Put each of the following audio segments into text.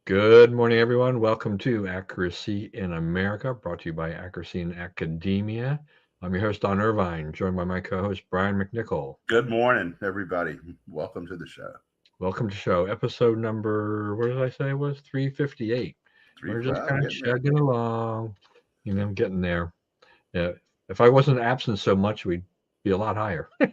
Good morning, everyone. Welcome to Accuracy in America, brought to you by Accuracy in Academia. I'm your host, Don Irvine, joined by my co-host, Brian McNichol. Good morning, everybody. Welcome to the show. Welcome to show. Episode number, what did I say it was? 358. We're just We're kind of getting there. chugging along, getting there. Yeah. If I wasn't absent so much, we'd be a lot higher. All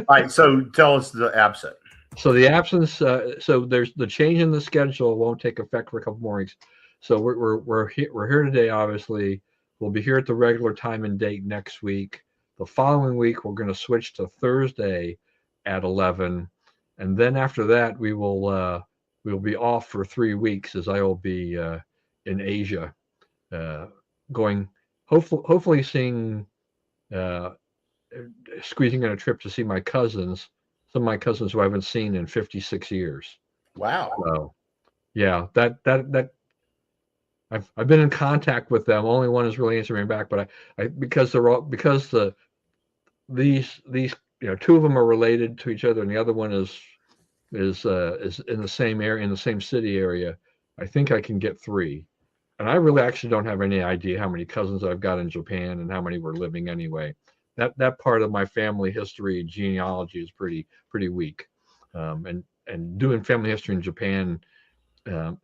right, so tell us the absent. So the absence, so there's the change in the schedule won't take effect for a couple more weeks. So we're here today. Obviously, we'll be here at the regular time and date next week. The following week, we're going to switch to Thursday at 11, and then after that, we'll be off for 3 weeks as I will be in Asia, uh, going hopefully seeing uh, squeezing in a trip to see my cousins, some of my cousins who I haven't seen in 56 years. Wow. So yeah, that I've been in contact with them. Only one is really answering me back, but I because they're all because these two of them are related to each other, and the other one is in the same area, in the same city area. I think I can get three. And I really actually don't have any idea how many cousins I've got in Japan and how many were living anyway. That part of my family history genealogy is pretty weak, and doing family history in Japan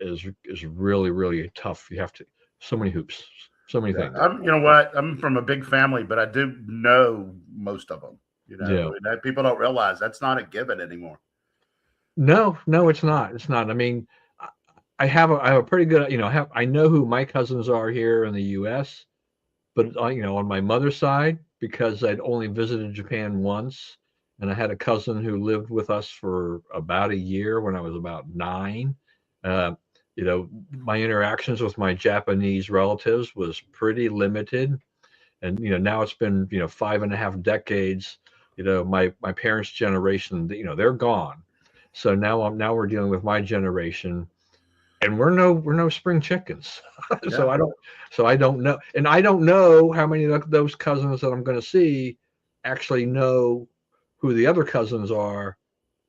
is really tough. You have to so many hoops, so many Yeah. things. You know what? I'm from a big family, but I do know most of them. Yeah. People don't realize that's not a given anymore. No, it's not. It's not. I mean, I I have a pretty good I know who my cousins are here in the U.S. But on my mother's side, because I'd only visited Japan once, and I had a cousin who lived with us for about a year when I was about 9. Uh, my interactions with my Japanese relatives was pretty limited, and now it's been 5.5 decades. My parents' generation, they're gone, so now we're dealing with my generation, and we're no spring chickens. so Yeah. I don't so I don't know, and I don't know how many of those cousins that I'm going to see actually know who the other cousins are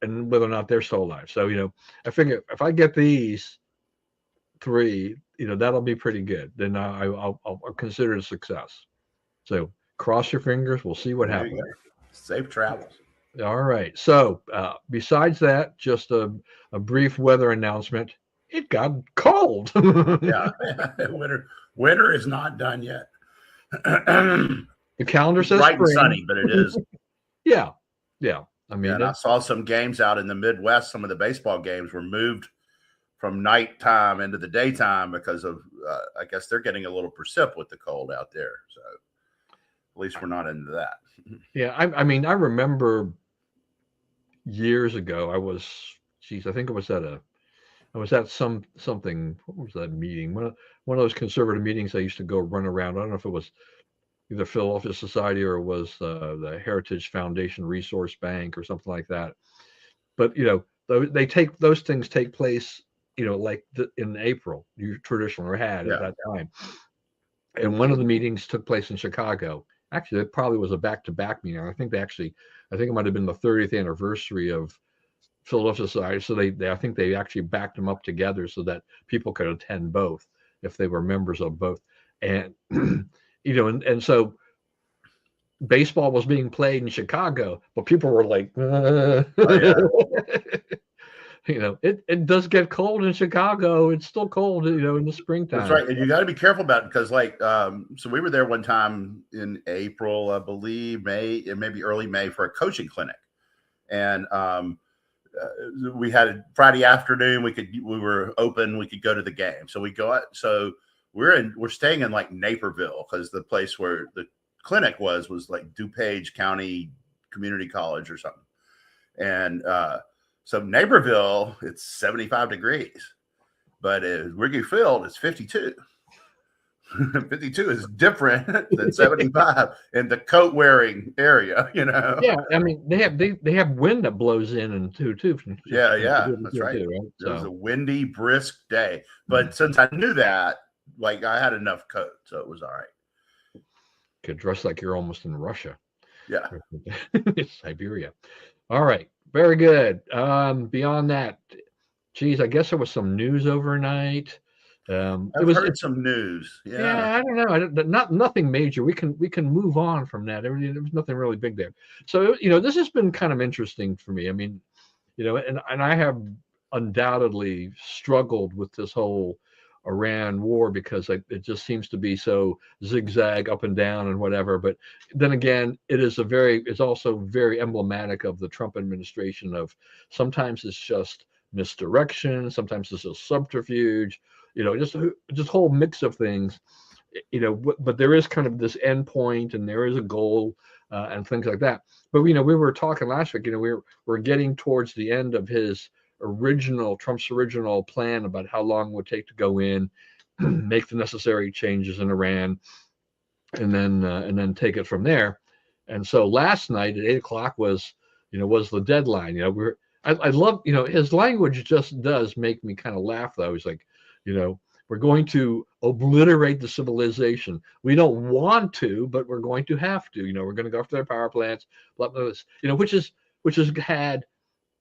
and whether or not they're still alive. So I figure if I get these three, that'll be pretty good. Then I'll consider it a success. So cross your fingers. We'll see what There you happens. go. Safe travels. All right. So besides that, just a brief weather announcement. It got cold. Yeah. Winter is not done yet. The calendar It's says bright and spring. sunny, but it is. Yeah, yeah. I Yeah, mean, and I saw some games out in the Midwest. Some of the baseball games were moved from nighttime into the daytime because of, I guess they're getting a little precip with the cold out there. So at least we're not into that. yeah. I mean, I remember years ago. I think I was at something. What was that meeting? One of those conservative meetings I used to go run around. I don't know if it was either Philadelphia Society or it was the Heritage Foundation Resource Bank or something like that. But those things take place. Like in April, you traditionally or had at Yeah. that time. And one of the meetings took place in Chicago. Actually, it probably was a back-to-back meeting. I think it might have been the 30th anniversary of Philadelphia Society. So I think they actually backed them up together so that people could attend both if they were members of both. And and so baseball was being played in Chicago, but people were like, Oh yeah. it does get cold in Chicago. It's still cold, in the That's springtime. right. And you got to be careful about it because, like, so we were there one time in April, I believe, May, and maybe early May for a coaching clinic. And we had a Friday afternoon. We were open. We could go to the game. So we go out. So we're staying in like Naperville because the place where the clinic was like DuPage County Community College or something. And so Naperville, it's 75 degrees, but at Wrigley Field, it's 52. 52 is different than 75 in the coat wearing area, Yeah, I mean they have wind that blows in and too from Yeah, the that's field right. too, right? It was a So windy, brisk day. But since I knew that, like I had enough coat, so it was all right. could dress like you're almost in Russia, Yeah. Siberia. All right, very good. Beyond that, geez, I guess there was some news overnight. I've heard some news. Yeah. Yeah, I don't know. Nothing major. We can move on from that. There was nothing really big there. So this has been kind of interesting for me. I mean, and I have undoubtedly struggled with this whole Iran war because it just seems to be so zigzag up and down and whatever. But then again, it's also very emblematic of the Trump administration of sometimes it's just misdirection, sometimes it's a subterfuge, just whole mix of things. But there is kind of this end point and there is a goal and things like that. But we were talking last week. We're getting towards the end of Trump's original plan about how long it would take to go in, make the necessary changes in Iran, and then take it from there. And so last night at 8 o'clock was the deadline. I love his language just does make me kind of laugh though. He's like, we're going to obliterate the civilization. We don't want to, but we're going to have to. We're going to go after their power plants, blah, blah, blah, which has had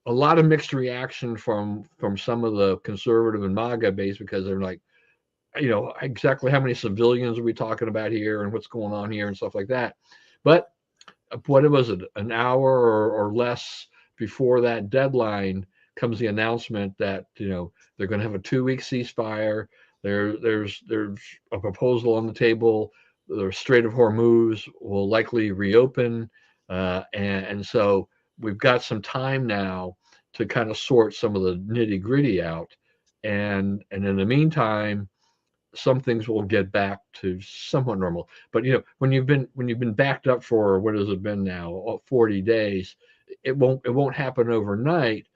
a lot of mixed reaction from some of the conservative and MAGA base because they're like, exactly how many civilians are we talking about here and what's going on here and stuff like that. But what was it, an hour or less before that deadline comes the announcement that they're going to have a 2-week ceasefire. There's a proposal on the table. The Strait of Hormuz will likely reopen, and so we've got some time now to kind of sort some of the nitty gritty out, and in the meantime, some things will get back to somewhat normal. But when you've been backed up for what has it been now, 40 days, it won't happen overnight.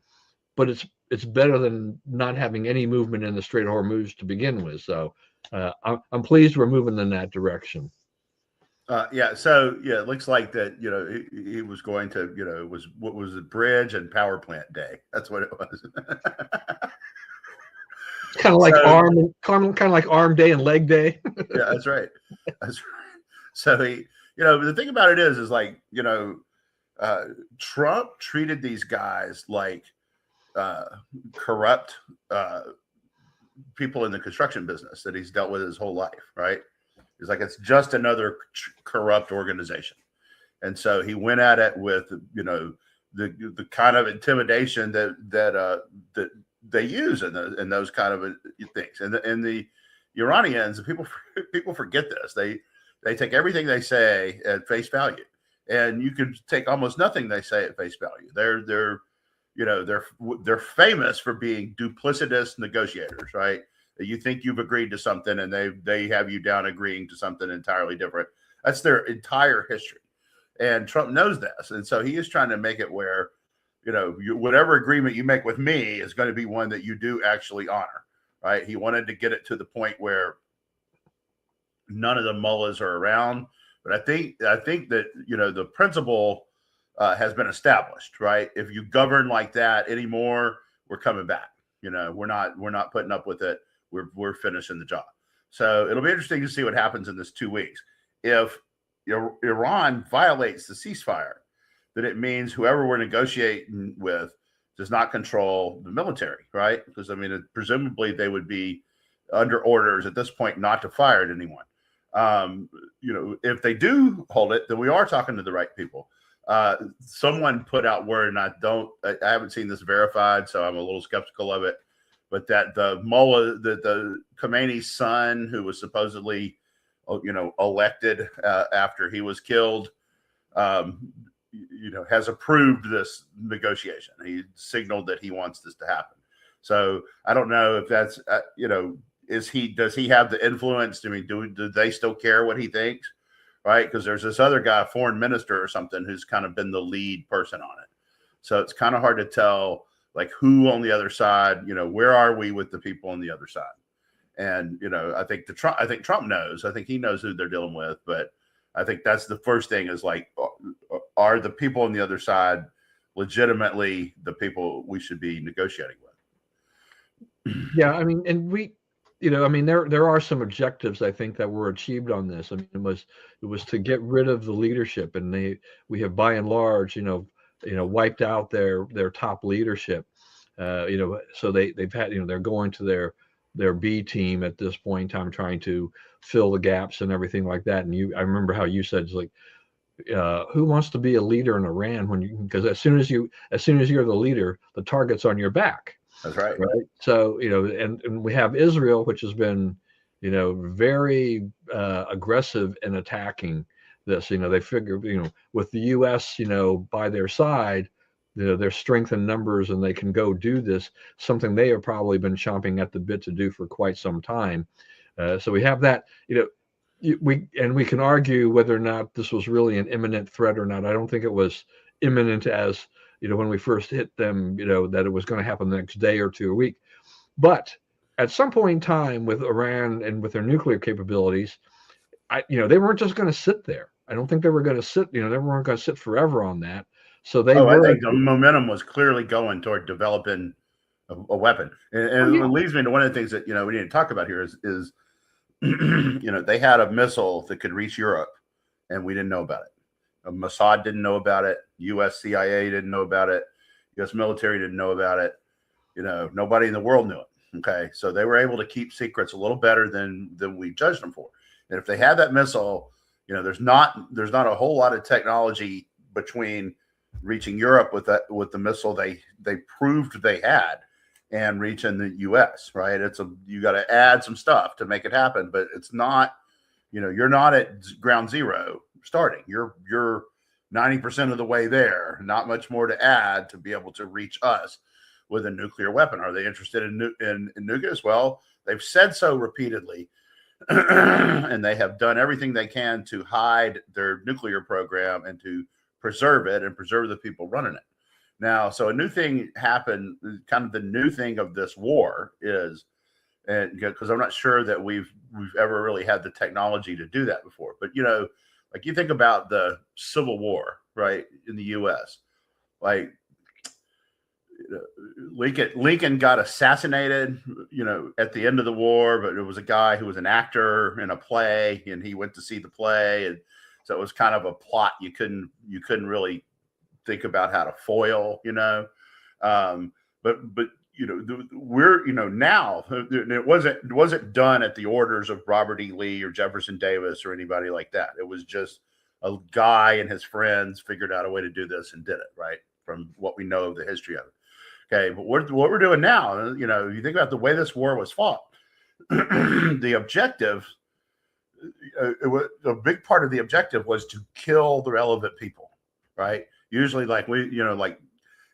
But it's better than not having any movement in the Strait of Hormuz to begin with. So I'm pleased we're moving in that direction. Yeah. So yeah, it looks like that. He was going to. What was it? Bridge and power plant day. That's what it was. Kind of like arm day and leg day. Yeah, that's right. That's right. So the thing about it is like, Trump treated these guys like corrupt people in the construction business that he's dealt with his whole life, right? He's like, it's just another corrupt organization. And so he went at it with, the kind of intimidation that they use in those kind of things. And the Iranians, people forget this. They take everything they say at face value, and you can take almost nothing they say at face value. They're famous for being duplicitous negotiators, right? You think you've agreed to something, and they have you down agreeing to something entirely different. That's their entire history, and Trump knows this, and so he is trying to make it where, whatever agreement you make with me is going to be one that you do actually honor, right? He wanted to get it to the point where none of the mullahs are around, but I think that the principle has been established, right? If you govern like that anymore, we're coming back. We're not putting up with it. We're finishing the job. So it'll be interesting to see what happens in this 2 weeks. If Iran violates the ceasefire, then it means whoever we're negotiating with does not control the military, right? Because presumably they would be under orders at this point not to fire at anyone. If they do hold it, then we are talking to the right people. Someone put out word, and I haven't seen this verified, so I'm a little skeptical of it, but that the mullah, the Khomeini's son, who was supposedly, elected after he was killed, has approved this negotiation. He signaled that he wants this to happen. So I don't know if that's, does he have the influence? Do they still care what he thinks? Right? Because there's this other guy, foreign minister or something, who's kind of been the lead person on it. So it's kind of hard to tell, like, who on the other side, where are we with the people on the other side? And, I think Trump knows. I think he knows who they're dealing with. But I think that's the first thing is, like, are the people on the other side legitimately the people we should be negotiating with? Yeah, and there are some objectives I think that were achieved on this. It was to get rid of the leadership, and we have by and large, wiped out their top leadership. So they've had, they're going to their B team at this point in time, trying to fill the gaps and everything like that. And I remember how you said, it's like, who wants to be a leader in Iran when you, because as soon as you're the leader, the target's on your back. That's right. Right. So, and we have Israel, which has been, very aggressive in attacking this. They figure, with the U.S., by their side, their strength in numbers, and they can go do this, something they have probably been chomping at the bit to do for quite some time. So we have that, we can argue whether or not this was really an imminent threat or not. I don't think it was imminent as, when we first hit them, that it was going to happen the next day or two a week. But at some point in time with Iran and with their nuclear capabilities, they weren't just going to sit there. I don't think they were going to sit, they weren't going to sit forever on that. So they were. I think the momentum was clearly going toward developing a weapon. And it leads me to one of the things that, we need to talk about here is they had a missile that could reach Europe and we didn't know about it. Mossad didn't know about it. U.S. CIA didn't know about it. U.S. military didn't know about it. Nobody in the world knew it. Okay, so they were able to keep secrets a little better than we judged them for. And if they had that missile, there's not a whole lot of technology between reaching Europe with the missile they proved they had and reaching the U.S. Right? You got to add some stuff to make it happen, but it's not. You're not at ground zero starting. You're 90% of the way there. Not much more to add to be able to reach us with a nuclear weapon. Are they interested in nuclear? Well, they've said so repeatedly, and they have done everything they can to hide their nuclear program and to preserve it and preserve the people running it. Now, so a new thing happened. Kind of the new thing of this war is, and because I'm not sure that we've ever really had the technology to do that before, but like you think about the Civil War, right, in the U.S., like Lincoln got assassinated, at the end of the war, but it was a guy who was an actor in a play, and he went to see the play, and so it was kind of a plot you couldn't really think about how to foil, but we're now it wasn't done at the orders of Robert E. Lee or Jefferson Davis or anybody like that. It was just a guy and his friends figured out a way to do this and did it, right, from what we know of the history of it. Okay, but what we're doing now, you think about the way this war was fought. The objective, a big part of the objective was to kill the relevant people, right? Usually, like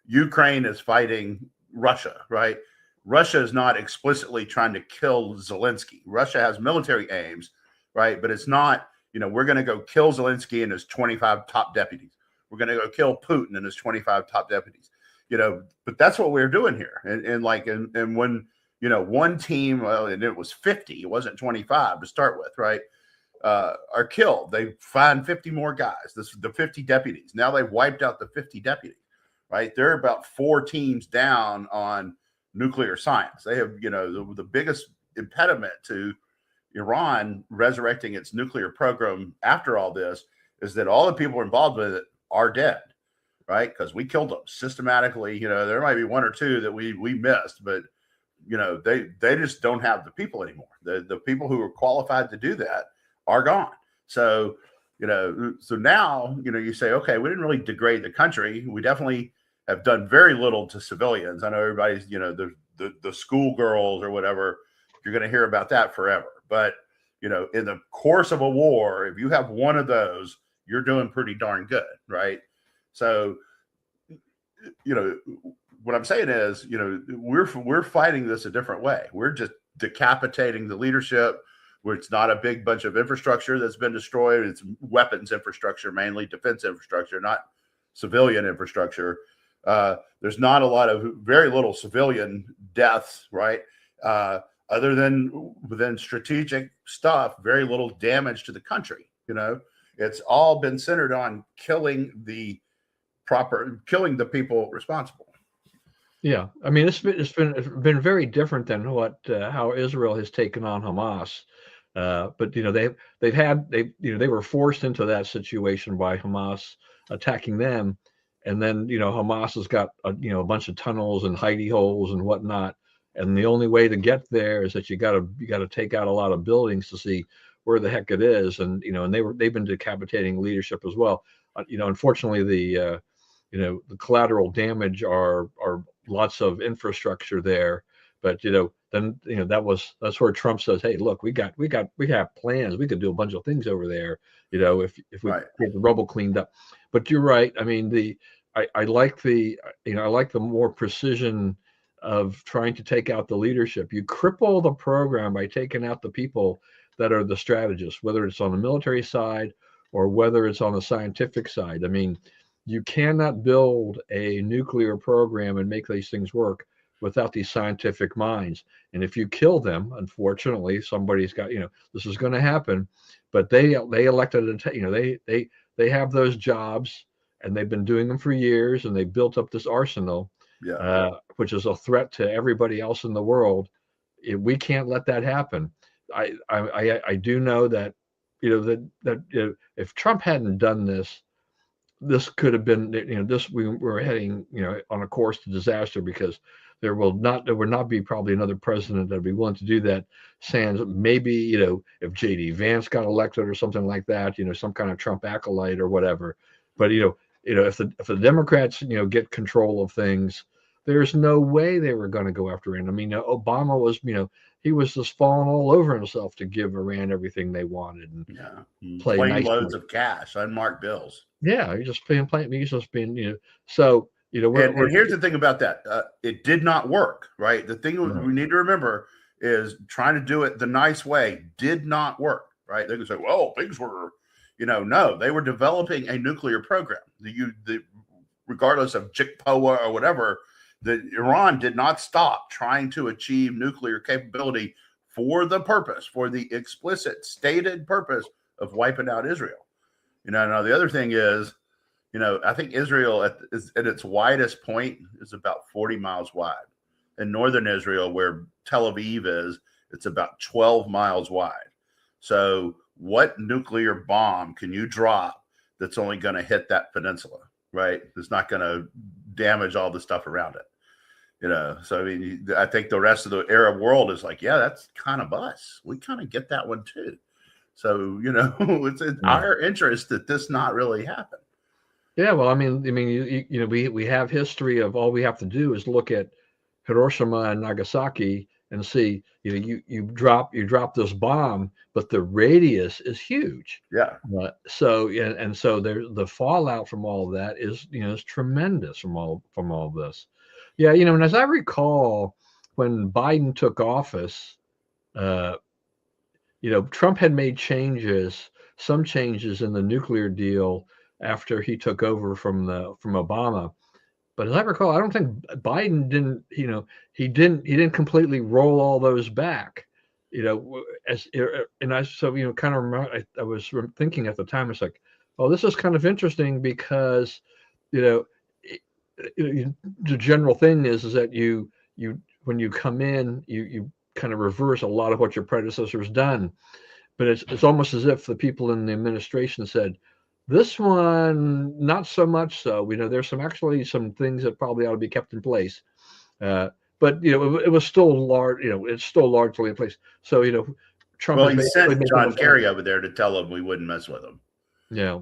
Ukraine is fighting Russia, right? Russia is not explicitly trying to kill Zelensky. Russia has military aims, right? But it's not, we're going to go kill Zelensky and his 25 top deputies. We're going to go kill Putin and his 25 top deputies. But that's what we're doing here. And when, one team, well, and it was 50, it wasn't 25 to start with, right? Are killed. They find 50 more guys. The 50 deputies. Now they've wiped out the 50 deputies. Right, they're about 4 teams down on nuclear science. They have, the biggest impediment to Iran resurrecting its nuclear program after all this is that all the people involved with it are dead, right? Because we killed them systematically. There might be 1 or 2 that we missed, but they just don't have the people anymore. The people who were qualified to do that are gone. So so now you say, okay, we didn't really degrade the country. We definitely have done very little to civilians. I know everybody's, the schoolgirls or whatever, you're going to hear about that forever. But, in the course of a war, if you have one of those, you're doing pretty darn good, right? So, what I'm saying is, we're fighting this a different way. We're just decapitating the leadership, where it's not a big bunch of infrastructure that's been destroyed. It's weapons infrastructure, mainly defense infrastructure, not civilian infrastructure. There's not very little civilian deaths, right? Other than strategic stuff, very little damage to the country. It's all been centered on killing the people responsible. Yeah, I mean, it's been very different than how Israel has taken on Hamas. But they were forced into that situation by Hamas attacking them. and then Hamas has got a bunch of tunnels and hidey holes and whatnot, and the only way to get there is that you got to take out a lot of buildings to see where the heck it is, and they've been decapitating leadership as well. Unfortunately, the collateral damage are lots of infrastructure there, but then that's where Trump says, hey, look, we have plans, we could do a bunch of things over there, if we Right. get the rubble cleaned up. But you're right. I mean, I like I like the more precision of trying to take out the leadership. You cripple the program by taking out the people that are the strategists, whether it's on the military side or whether it's on the scientific side. I mean, you cannot build a nuclear program and make these things work without these scientific minds. And if you kill them, unfortunately, somebody's got, this is going to happen. But they elected, they have those jobs, and they've been doing them for years, and they built up this arsenal, Yeah. which is a threat to everybody else in the world. We can't let that happen. I do know that, if Trump hadn't done this could have been, we were heading, on a course to disaster, because there would not be probably another president that would be willing to do that. Sans maybe, if J.D. Vance got elected or something like that, some kind of Trump acolyte or whatever. But if the Democrats, get control of things, there's no way they were going to go after Iran. I mean, Obama was, he was just falling all over himself to give Iran everything they wanted and play Plane nice. loads of cash, unmarked bills. Yeah, you're just playing. He's just being, so and here's the thing about that: it did not work. Right. The thing we need to remember is trying to do it the nice way did not work. Right. They can say, "Well, things were," no, they were developing a nuclear program. Regardless of JICPOA or whatever, Iran did not stop trying to achieve nuclear capability for the explicit stated purpose of wiping out Israel. Now the other thing is, I think Israel at its widest point is about 40 miles wide. In northern Israel, where Tel Aviv is, it's about 12 miles wide. So what nuclear bomb can you drop that's only going to hit that peninsula, right? It's not going to damage all the stuff around it. So I mean, I think the rest of the Arab world is like, yeah, that's kind of us. We kind of get that one too. So, it's in our interest that this not really happen. Yeah, well, I mean, we have history of, all we have to do is look at Hiroshima and Nagasaki and see, you drop this bomb, but the radius is huge. Yeah. So the fallout from all of that is tremendous from all of this. Yeah, and as I recall, when Biden took office, Trump had made some changes in the nuclear deal after he took over from Obama. But as I recall, I don't think Biden didn't, he didn't completely roll all those back, and I kind of remember, I was thinking at the time, it's like, oh, this is kind of interesting, because, the general thing is that you when you come in, you kind of reverse a lot of what your predecessors done. But it's almost as if the people in the administration said, this one, not so much so. There's some things that probably ought to be kept in place. But it was still large. It's still largely in place. So Trump. Well, he sent John Kerry over there to tell him we wouldn't mess with him. Yeah.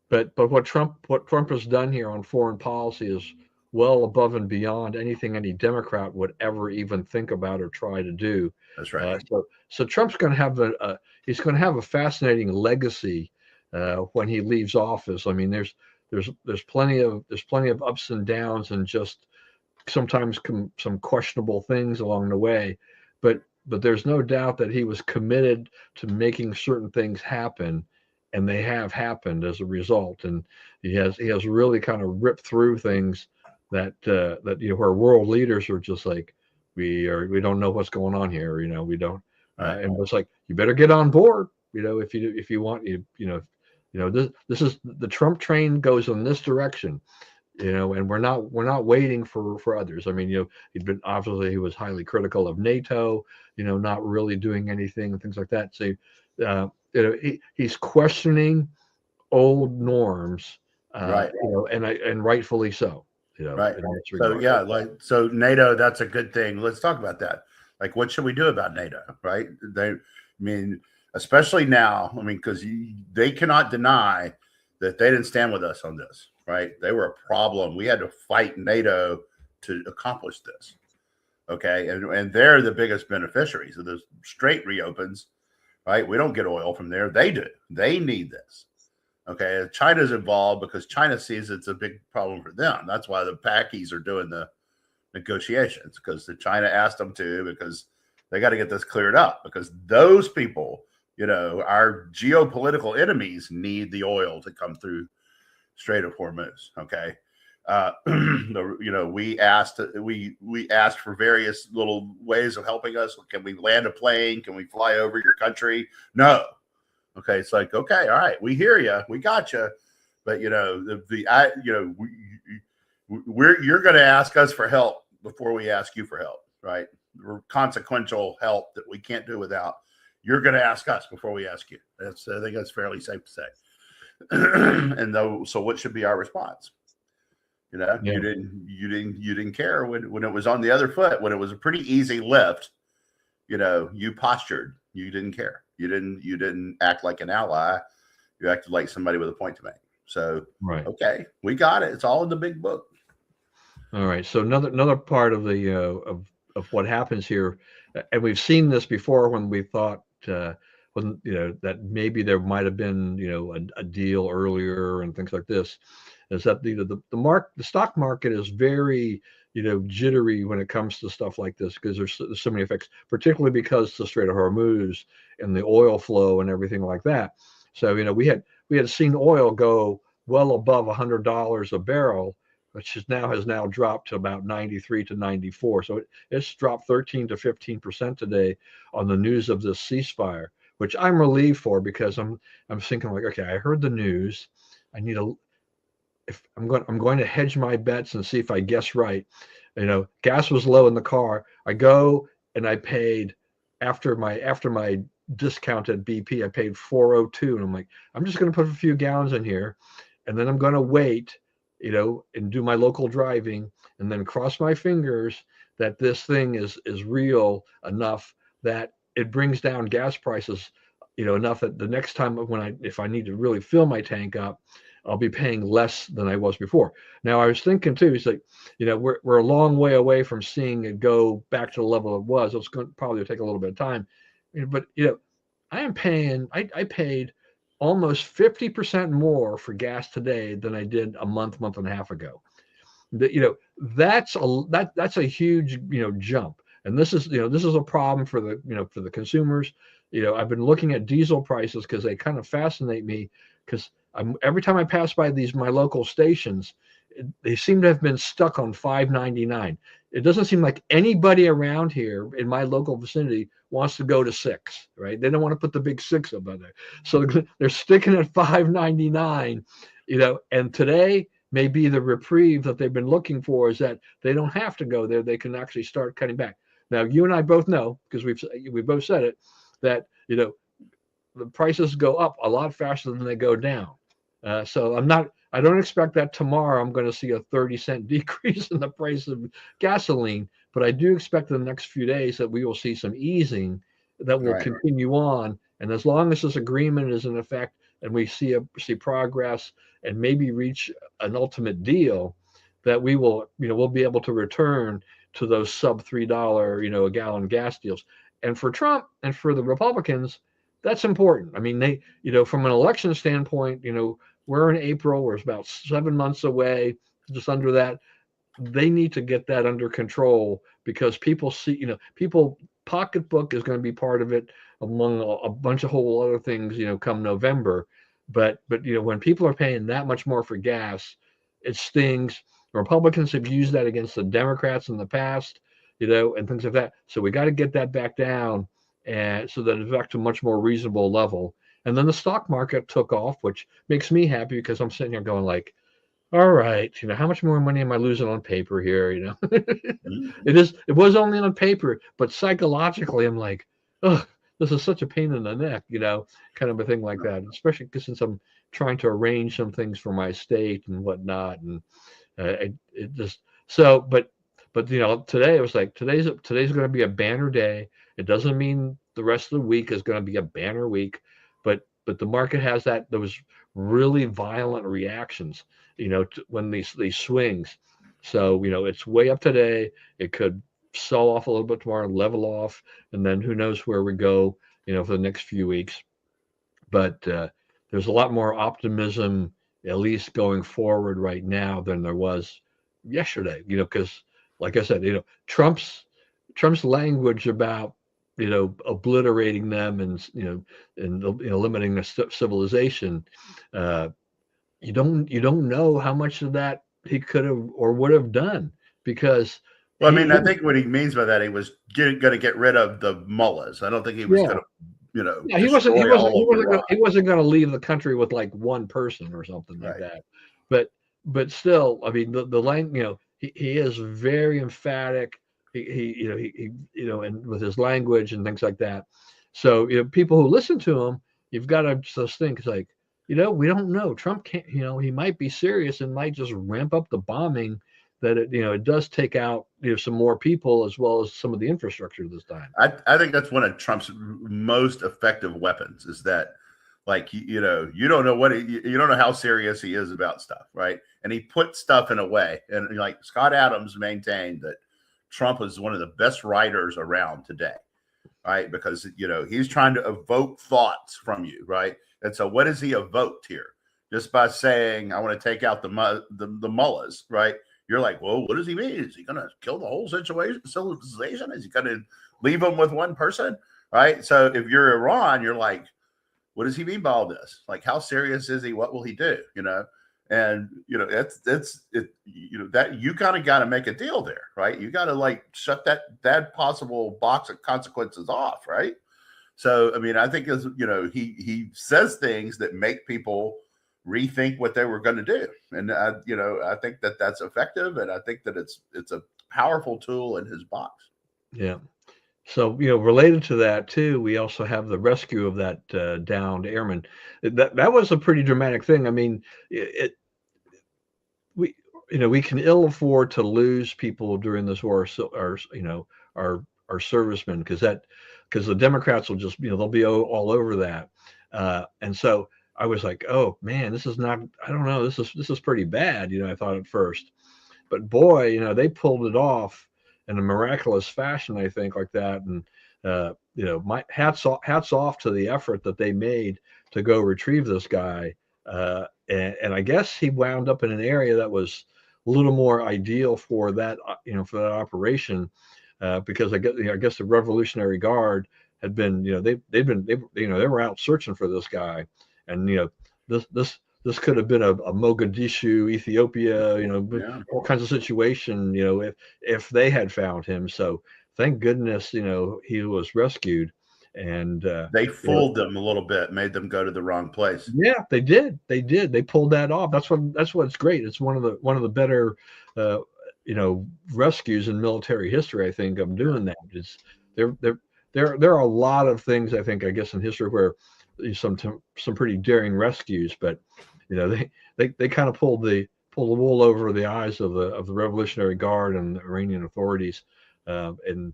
But what Trump has done here on foreign policy is well above and beyond anything any Democrat would ever even think about or try to do. That's right. So Trump's going to have a fascinating legacy when he leaves office. I mean, there's plenty of ups and downs, and just sometimes some questionable things along the way, but there's no doubt that he was committed to making certain things happen, and they have happened as a result. And he has really kind of ripped through things that where world leaders are just like, we don't know what's going on here. We don't. And it's like, you better get on board. If you want, this is the Trump train goes in this direction. And we're not waiting for others. I mean, he was highly critical of NATO, not really doing anything and things like that. So, he's questioning old norms Right. And rightfully so, Right. in this So regard. yeah, so NATO, that's a good thing. Let's talk about that. Like, what should we do about NATO? Right? I mean, especially now. I mean, because they cannot deny that they didn't stand with us on this. Right? They were a problem. We had to fight NATO to accomplish this. Okay, and they're the biggest beneficiaries of the Strait reopens. Right? We don't get oil from there. They do. They need this. Okay, China's involved because China sees it's a big problem for them. That's why the Packies are doing the negotiations, because the China asked them to, because they got to get this cleared up, because those people, our geopolitical enemies, need the oil to come through Strait of Hormuz. Okay. We asked for various little ways of helping us. Can we land a plane? Can we fly over your country? No. Okay, it's like, okay, all right, we hear you, we got you, but you're going to ask us for help before we ask you for help, right? We're consequential help that we can't do without. You're going to ask us before we ask you. I think that's fairly safe to say. So what should be our response? Yeah. You didn't care when it was on the other foot, when it was a pretty easy lift. You postured. You didn't care. You didn't act like an ally. You acted like somebody with a point to make. So, right. Okay, we got it. It's all in the big book. All right. So another part of the of what happens here, and we've seen this before when we thought when that maybe there might have been a deal earlier and things like this, is that the stock market is very jittery when it comes to stuff like this, because there's so many effects, particularly because the Strait of Hormuz and the oil flow and everything like that. So we had seen oil go well above $100 a barrel, which has now dropped to about 93 to 94. So it's dropped 13 to 15% today on the news of this ceasefire, which I'm relieved for, because I'm thinking like, okay, I heard the news. I need I'm going to hedge my bets and see if I guess right. Gas was low in the car. I go and I paid after my discounted BP, I paid 402, and I'm like, I'm just going to put a few gallons in here, and then I'm going to wait, and do my local driving, and then cross my fingers that this thing is real enough that it brings down gas prices, enough that the next time if I need to really fill my tank up, I'll be paying less than I was before. Now, I was thinking too, it's like, we're a long way away from seeing it go back to the level it was. It's going to probably take a little bit of time, but I paid almost 50% more for gas today than I did a month and a half ago. That's a huge jump, and this is a problem for the consumers. I've been looking at diesel prices because they kind of fascinate me, because every time I pass by my local stations, they seem to have been stuck on $5.99. It doesn't seem like anybody around here in my local vicinity wants to go to $6, right? They don't want to put the big $6 up on there. So they're sticking at $5.99, and today may be the reprieve that they've been looking for, is that they don't have to go there. They can actually start cutting back. Now, you and I both know, because we both said it, that, the prices go up a lot faster than they go down. So I don't expect that tomorrow I'm going to see a 30-cent decrease in the price of gasoline, but I do expect in the next few days that we will see some easing that will continue on. And as long as this agreement is in effect and we see progress and maybe reach an ultimate deal, that we will, we'll be able to return to those sub $3, a gallon gas deals. And for Trump and for the Republicans, that's important. I mean, they, from an election standpoint, we're in April, we're about 7 months away, just under that. They need to get that under control, because people see, people pocketbook is going to be part of it, among a bunch of whole other things, come November. But when people are paying that much more for gas, it stings. Republicans have used that against the Democrats in the past, and things like that. So we got to get that back down, and so that it's back to a much more reasonable level. And then the stock market took off, which makes me happy, because I'm sitting here going like, all right, how much more money am I losing on paper here? It was only on paper, but psychologically I'm like, oh, this is such a pain in the neck, kind of a thing like that. Especially because since I'm trying to arrange some things for my estate and whatnot, and it just so. But today it was like today's going to be a banner day. It doesn't mean the rest of the week is going to be a banner week, but the market has those really violent reactions, when these swings. So it's way up today. It could sell off a little bit tomorrow, level off, and then who knows where we go, for the next few weeks. But there's a lot more optimism, at least going forward right now, than there was yesterday. Because like I said, Trump's language about obliterating them and limiting their civilization. Uh, you don't know how much of that he could have or would have done because Well, I he, mean, he I think what he means by that, he was going to get rid of the mullahs. I don't think he was yeah going to, yeah destroy all of Iran. he wasn't going to leave the country with like one person or something like Right. that. But still, I mean the language, he is very emphatic. And with his language and things like that. So people who listen to him, you've got to just think it's like we don't know. Trump can't. He might be serious and might just ramp up the bombing. That it does take out some more people as well as some of the infrastructure this time. I think that's one of Trump's most effective weapons is that, like, you don't know you don't know how serious he is about stuff, right? And he put stuff in a way, and like Scott Adams maintained that Trump is one of the best writers around today, right? Because he's trying to evoke thoughts from you, right? And so, what has he evoked here? Just by saying, "I want to take out the mullahs," right? You're like, well, what does he mean? Is he going to kill the whole civilization? Is he going to leave them with one person? Right. So if you're Iran, you're like, what does he mean by all this? Like, how serious is he? What will he do? And that's it. That you kind of got to make a deal there, right? You got to like shut that possible box of consequences off, right? So I mean, I think he says things that make people rethink what they were going to do, and I think that that's effective, and I think that it's a powerful tool in his box. Yeah. So related to that too, we also have the rescue of that downed airman. That was a pretty dramatic thing. I mean, we can ill afford to lose people during this war. So our servicemen, because the Democrats will just they'll be all over that, and so I was like, oh man, this is not. I don't know. This is pretty bad. I thought at first, but boy, they pulled it off in a miraculous fashion. I think like that, and my hats off to the effort that they made to go retrieve this guy. And I guess he wound up in an area that was a little more ideal for that, for that operation, because I guess the Revolutionary Guard had been, they were out searching for this guy, and this could have been a Mogadishu, Ethiopia, Yeah. all kinds of situation, if they had found him. So thank goodness, he was rescued. And They fooled them a little bit, made them go to the wrong place. yeah, they did. They pulled that off. That's what's great. It's one of the better rescues in military history. I think of doing that. It's there are a lot of things I think, I guess, in history where some pretty daring rescues, but they kind of pulled the wool over the eyes of the Revolutionary Guard and the Iranian authorities, and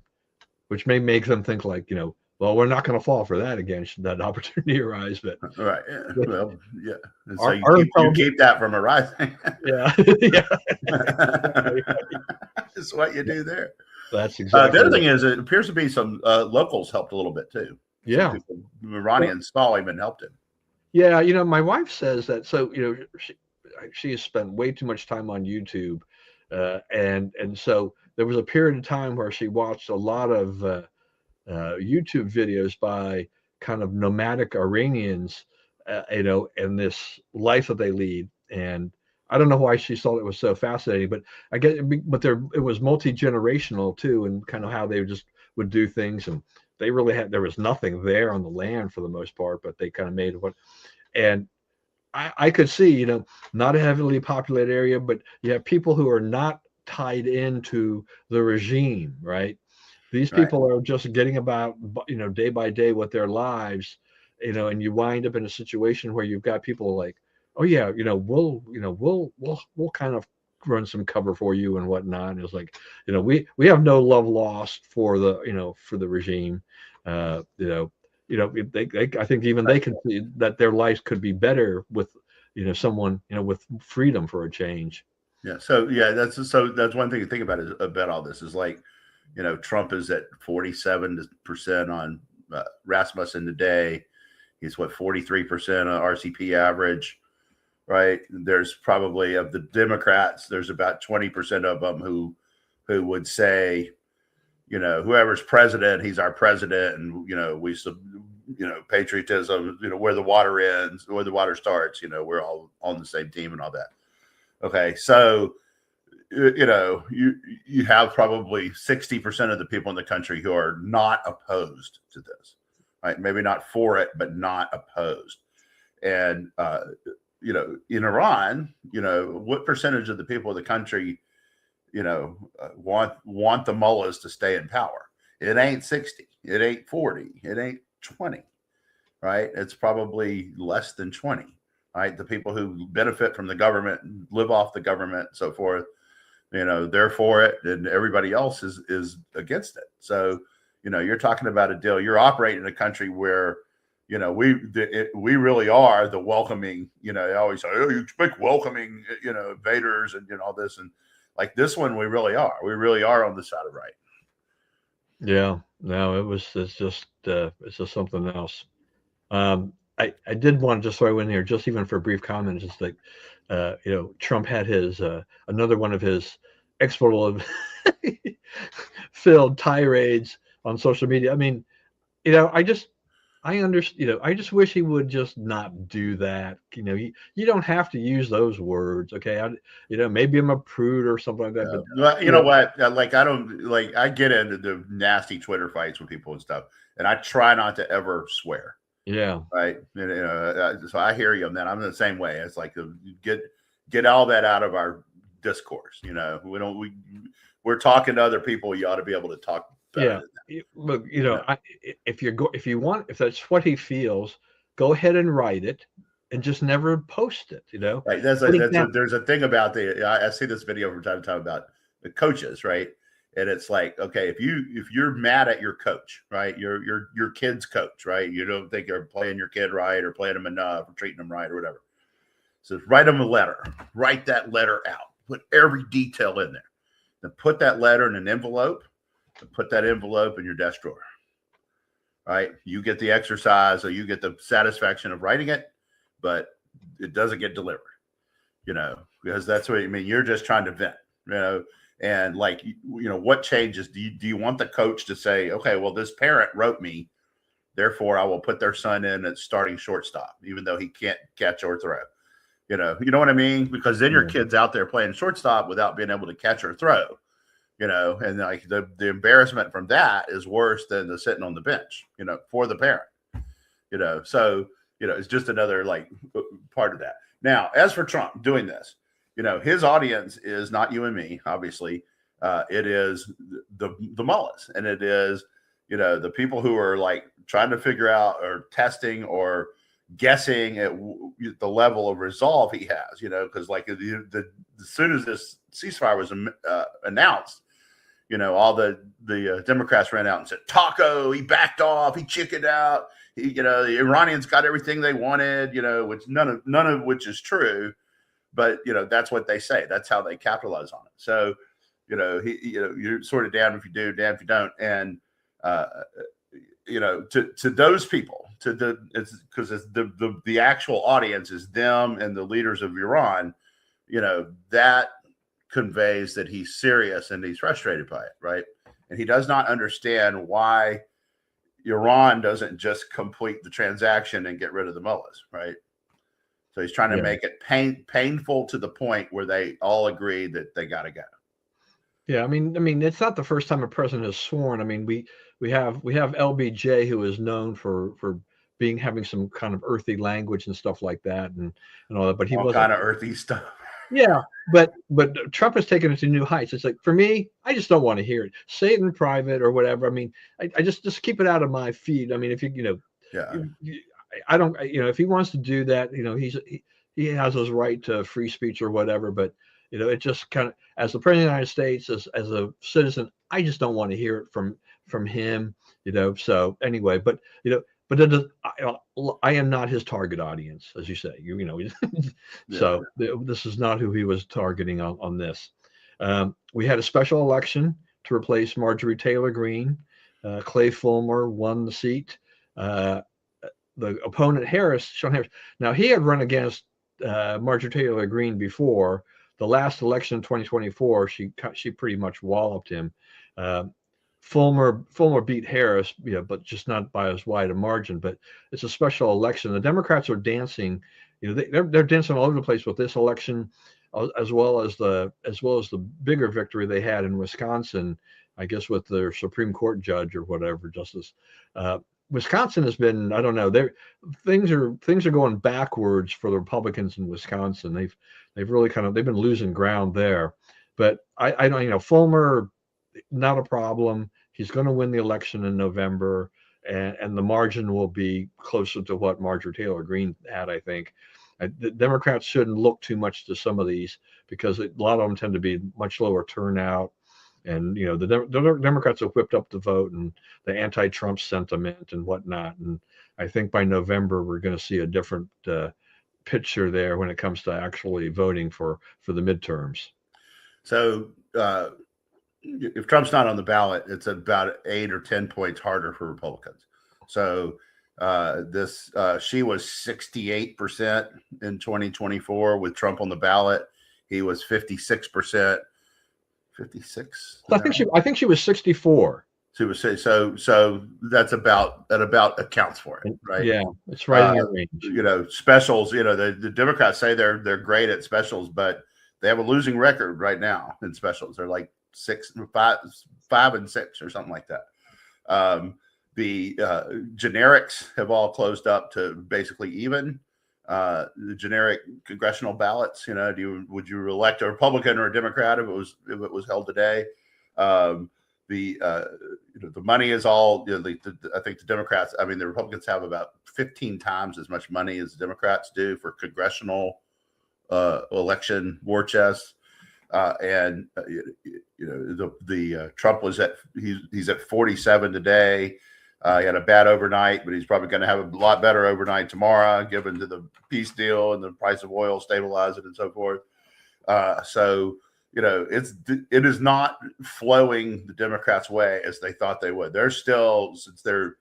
which may make them think like, well, we're not going to fall for that again should that opportunity arise. But right, yeah. Well, yeah. And so you keep that from arising. Yeah, yeah. That's what you do there. That's exactly. The other thing is, it appears to be some locals helped a little bit too. Yeah, Iranians saw him and helped him. Yeah, my wife says that. So she has spent way too much time on YouTube, and so there was a period of time where she watched a lot of YouTube videos by kind of nomadic Iranians, and this life that they lead. And I don't know why she thought it was so fascinating, but I guess, it was multi-generational too, and kind of how they just would do things. And they really there was nothing there on the land for the most part, but they kind of made what, and I could see, not a heavily populated area, but you have people who are not tied into the regime, right? These Right. people are just getting about, day by day with their lives, and you wind up in a situation where you've got people like, oh yeah, we'll kind of run some cover for you and whatnot. And it's like, we have no love lost for the regime. Uh, you know, I think even they can see that their lives could be better with, someone, with freedom for a change. Yeah. That's one thing to think about is about all this is like, Trump is at 47% on Rasmussen today. He's what 43% on RCP average, right? There's probably of the Democrats, there's about 20% of them who would say, whoever's president, he's our president, and patriotism, where the water ends, where the water starts, we're all on the same team and all that. Okay, so you have probably 60% of the people in the country who are not opposed to this, right? Maybe not for it, but not opposed. And in Iran, what percentage of the people of the country, want the mullahs to stay in power? It ain't 60, it ain't 40, it ain't 20, right? It's probably less than 20, right? The people who benefit from the government, live off the government, and so forth, they're for it, and everybody else is against it. So, you're talking about a deal. You're operating in a country where, we really are the welcoming. They always say, oh, you expect welcoming, invaders and all this, and like this one, we really are. We really are on the side of right. Yeah, no, it's just something else. I did want to just throw in here, just even for a brief comment, just like, Trump had his another one of his expletive filled tirades on social media. I mean, I understand, I just wish he would just not do that. You don't have to use those words, okay? Maybe I'm a prude or something like that, but Well, you know what? Like, I don't like. I get into the nasty Twitter fights with people and stuff, and I try not to ever swear. yeah, Right. So I hear you on that. I'm the same way. It's like get all that out of our discourse. We're talking to other people. You ought to be able to talk better yeah. than that. Look, if that's what he feels, go ahead and write it, and just never post it. Right. Put it down. There's a thing about I see this video from time to time about the coaches, right? And it's like, okay, if you're mad at your coach, right, your kid's coach, right, you don't think you're playing your kid right or playing him enough or treating him right or whatever. So write him a letter. Write that letter out. Put every detail in there. Then put that letter in an envelope. And put that envelope in your desk drawer. Right? You get the exercise, or you get the satisfaction of writing it, but it doesn't get delivered. Because that's what you're just trying to vent. And like, what changes do you want the coach to say, okay, well, this parent wrote me, therefore I will put their son in at starting shortstop, even though he can't catch or throw. You know what I mean? Because then your kid's out there playing shortstop without being able to catch or throw, and like the embarrassment from that is worse than the sitting on the bench, for the parent, so, it's just another like part of that. Now, as for Trump doing this, his audience is not you and me, obviously. It is the mullahs, and it is, the people who are like trying to figure out or testing or guessing at the level of resolve he has, because like as soon as this ceasefire was announced, all the Democrats ran out and said, Taco, he backed off, he chickened out. The Iranians got everything they wanted, which none of which is true. But that's what they say. That's how they capitalize on it. So, you're sort of damned if you do, damned if you don't. And to those people, because the actual audience is them and the leaders of Iran, that conveys that he's serious and he's frustrated by it, right? And he does not understand why Iran doesn't just complete the transaction and get rid of the mullahs, right? So he's trying to make it painful to the point where they all agree that they got to go. Yeah, I mean, it's not the first time a president has sworn. I mean, we have LBJ, who is known for having some kind of earthy language and stuff like that, and all that. But he all wasn't kind of earthy stuff. Yeah, but Trump has taken it to new heights. It's like for me, I just don't want to hear it. Say it in private or whatever. I mean, I just keep it out of my feed. I mean, if Yeah. I don't, if he wants to do that, he has his right to free speech or whatever. But it just kind of, as the president of the United States, as a citizen, I just don't want to hear it from him. So anyway, but I am not his target audience, as you say. Yeah. So this is not who he was targeting on this. We had a special election to replace Marjorie Taylor Greene. Clay Fulmer won the seat. Uh, the opponent Sean Harris. Now he had run against Marjorie Taylor Greene before. The last election in 2024, she pretty much walloped him. Uh, Fulmer beat Harris, but just not by as wide a margin. But it's a special election. The Democrats are dancing, they're dancing all over the place with this election, as well as the bigger victory they had in Wisconsin, I guess with their Supreme Court judge or whatever justice. Uh, Wisconsin has been, I don't know, things are going backwards for the Republicans in Wisconsin. They've really they've been losing ground there. But I don't, Fulmer, not a problem. He's going to win the election in November, and the margin will be closer to what Marjorie Taylor Greene had, I think. The Democrats shouldn't look too much to some of these because a lot of them tend to be much lower turnout. And the Democrats have whipped up the vote and the anti-Trump sentiment and whatnot. And I think by November we're going to see a different picture there when it comes to actually voting for the midterms. So if Trump's not on the ballot, it's about 8 or 10 points harder for Republicans. So she was 68% in 2024 with Trump on the ballot. He was 56%. 56. I think she was 64. She was so that about accounts for it, right? Yeah, it's right in your range. Specials. The Democrats say they're great at specials, but they have a losing record right now in specials. They're like 5 and 6 or something like that. The generics have all closed up to basically even. The generic congressional ballots, would you elect a Republican or a Democrat if it was held today? The money is all, I think the Democrats, the Republicans have about 15 times as much money as the Democrats do for congressional election war chest. And Trump was he's at 47 today. He had a bad overnight, but he's probably going to have a lot better overnight tomorrow, given to the peace deal and the price of oil stabilizing and so forth. So it is not flowing the Democrats' way as they thought they would. They're still, since they're,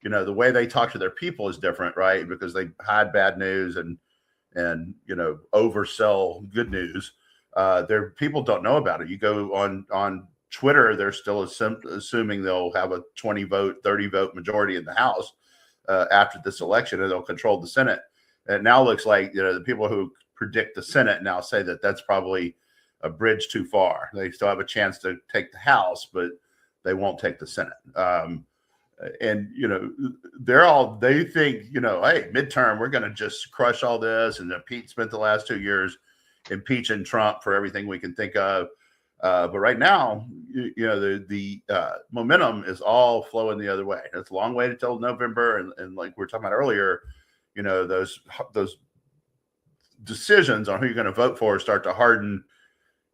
the way they talk to their people is different, right? Because they hide bad news and oversell good news. Their people don't know about it. You go on Twitter, they're still assuming they'll have a 20 vote, 30 vote majority in the House after this election, and they'll control the Senate. And it now looks like the people who predict the Senate now say that that's probably a bridge too far. They still have a chance to take the House, but they won't take the Senate. And they think hey, midterm, we're going to just crush all this. And Pete spent the last 2 years impeaching Trump for everything we can think of. But right now, the momentum is all flowing the other way. It's a long way until November, and like we were talking about earlier, those decisions on who you're going to vote for start to harden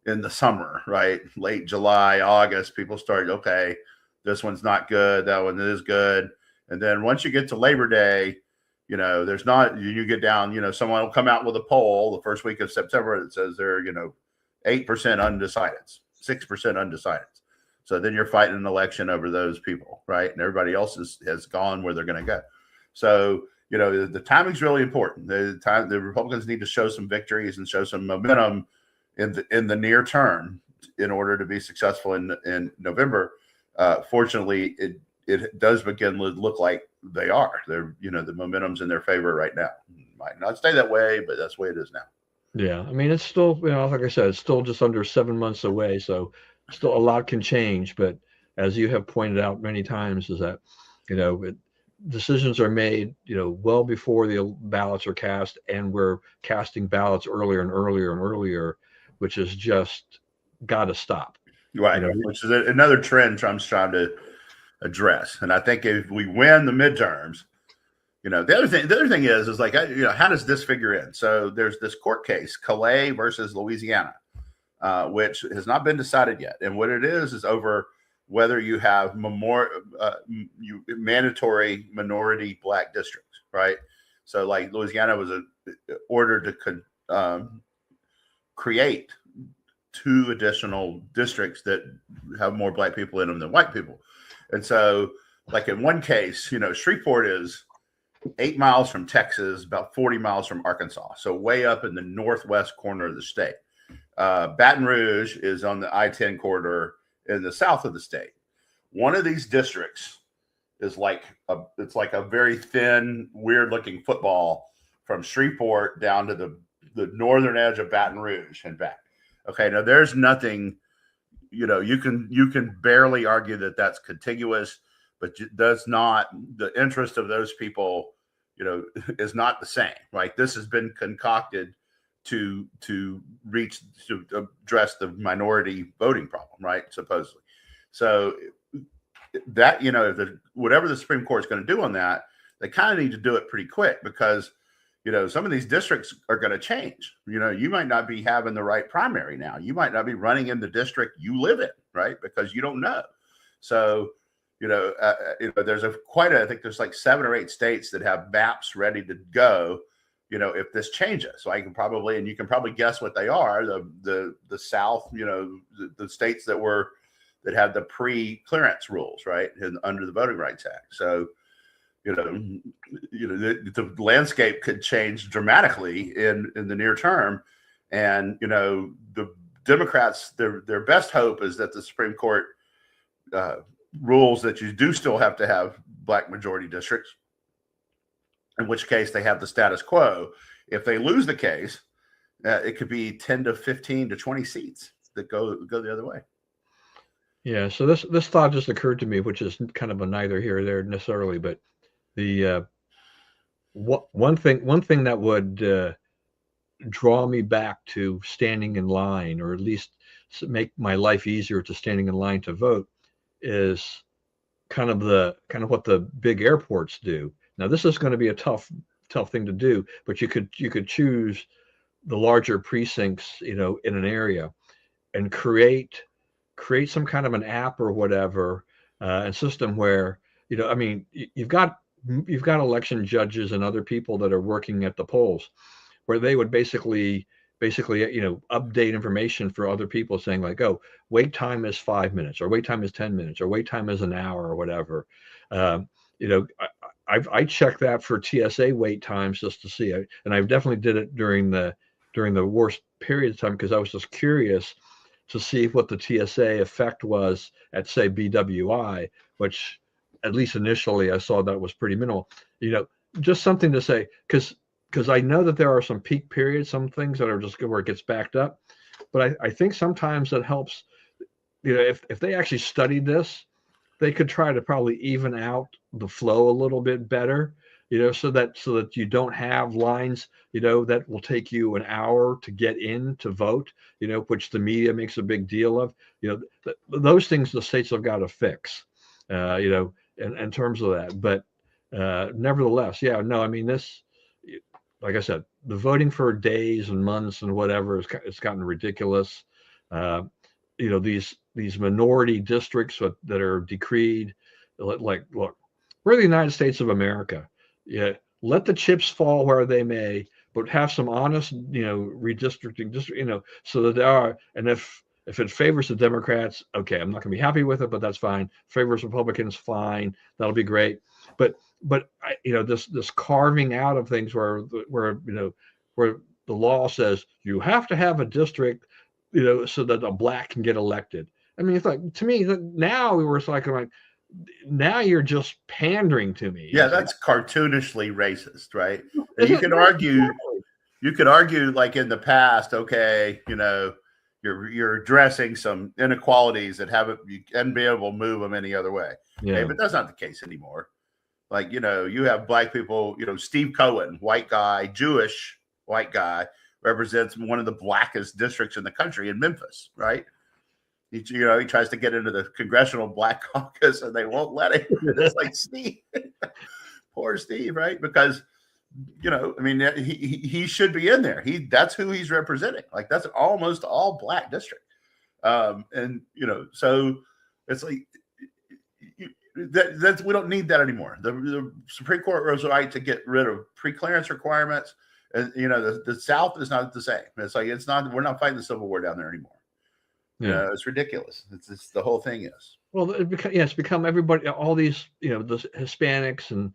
in the summer, right? Late July, August, people start, okay, this one's not good, that one is good, and then once you get to Labor Day, there's not. You get down, someone will come out with a poll the first week of September that says they're 8% undecideds, 6% undecideds. So then you're fighting an election over those people, right? And everybody else has gone where they're going to go. So, the timing's really important. The Republicans need to show some victories and show some momentum in the near term in order to be successful in November. Fortunately, it does begin to look like they are. They're, the momentum's in their favor right now. Might not stay that way, but that's the way it is now. Yeah, it's still, like I said, it's still just under 7 months away, so still a lot can change. But as you have pointed out many times, is that, decisions are made, well before the ballots are cast, and we're casting ballots earlier and earlier and earlier, which is just got to stop. Right, which is another trend Trump's trying to address. And I think if we win the midterms, the other thing is like, how does this figure in? So there's this court case, Calais versus Louisiana, which has not been decided yet. And what it is over whether you have mandatory minority black districts, right? So like Louisiana was ordered to create 2 additional districts that have more black people in them than white people. And so like in one case, Shreveport is 8 miles from Texas, about 40 miles from Arkansas. So way up in the northwest corner of the state. Baton Rouge is on the I-10 corridor in the south of the state. One of these districts is it's like a very thin, weird looking football from Shreveport down to the northern edge of Baton Rouge and back. Okay, now there's nothing, you can barely argue that that's contiguous, but does not, the interest of those people, is not the same, right? This has been concocted to address the minority voting problem, right? Supposedly. So that, whatever the Supreme Court is going to do on that, they kind of need to do it pretty quick, because some of these districts are going to change. You might not be having the right primary now. You might not be running in the district you live in, right? Because you don't know. So, there's I think there's like 7 or 8 states that have maps ready to go, if this changes. So you can probably guess what they are. The South, the states that had the pre-clearance rules, right? Under the Voting Rights Act. So, the landscape could change dramatically in the near term. And, the Democrats, their best hope is that the Supreme Court rules that you do still have to have black majority districts, in which case they have the status quo. If they lose the case, it could be 10 to 15 to 20 seats that go the other way. Yeah. So this thought just occurred to me, which is kind of a neither here or there necessarily, but the one thing that would draw me back to standing in line, or at least make my life easier to standing in line to vote, is kind of what the big airports do. Now, this is going to be a tough thing to do, but you could choose the larger precincts, in an area, and create some kind of an app or whatever, and system where, you've got election judges and other people that are working at the polls, where they would basically update information for other people, saying like, oh, wait time is 5 minutes, or wait time is 10 minutes, or wait time is an hour, or whatever. I check that for TSA wait times just to see, and I definitely did it during the worst period of time, because I was just curious to see what the TSA effect was at, say, BWI, which at least initially I saw that was pretty minimal. Just something to say, because I know that there are some peak periods, some things that are just where it gets backed up. But I think sometimes that helps, if they actually studied this, they could try to probably even out the flow a little bit better, so that you don't have lines, that will take you an hour to get in to vote, which the media makes a big deal of. Those things the states have got to fix, in terms of that. But nevertheless, yeah, no, this, like I said, the voting for days and months and whatever it's gotten ridiculous. These minority districts that are decreed, like, look, we're the United States of America. Yeah, let the chips fall where they may, but have some honest, redistricting, just, so that there are. And if it favors the Democrats, okay, I'm not going to be happy with it, but that's fine. Favors Republicans, fine, that'll be great. But this carving out of things where the law says you have to have a district, so that a black can get elected. It's like, to me, now we were like, now you're just pandering to me. Yeah, that's cartoonishly racist, right? And you could argue like in the past, okay, you're addressing some inequalities that you can be able to move them any other way. Yeah. Okay, but that's not the case anymore. Like, you have black people, Steve Cohen, white guy, Jewish white guy, represents one of the blackest districts in the country in Memphis, right? He tries to get into the Congressional Black Caucus and they won't let him. It's like, Steve, poor Steve, right? Because, he should be in there. That's who he's representing. Like, that's almost all black district. And, so it's like, we don't need that anymore. The Supreme Court was right to get rid of pre-clearance requirements. And, the South is not the same. It's like, we're not fighting the Civil War down there anymore. Yeah, it's ridiculous. It's the whole thing is. Well, it's become everybody, all these, the Hispanics, and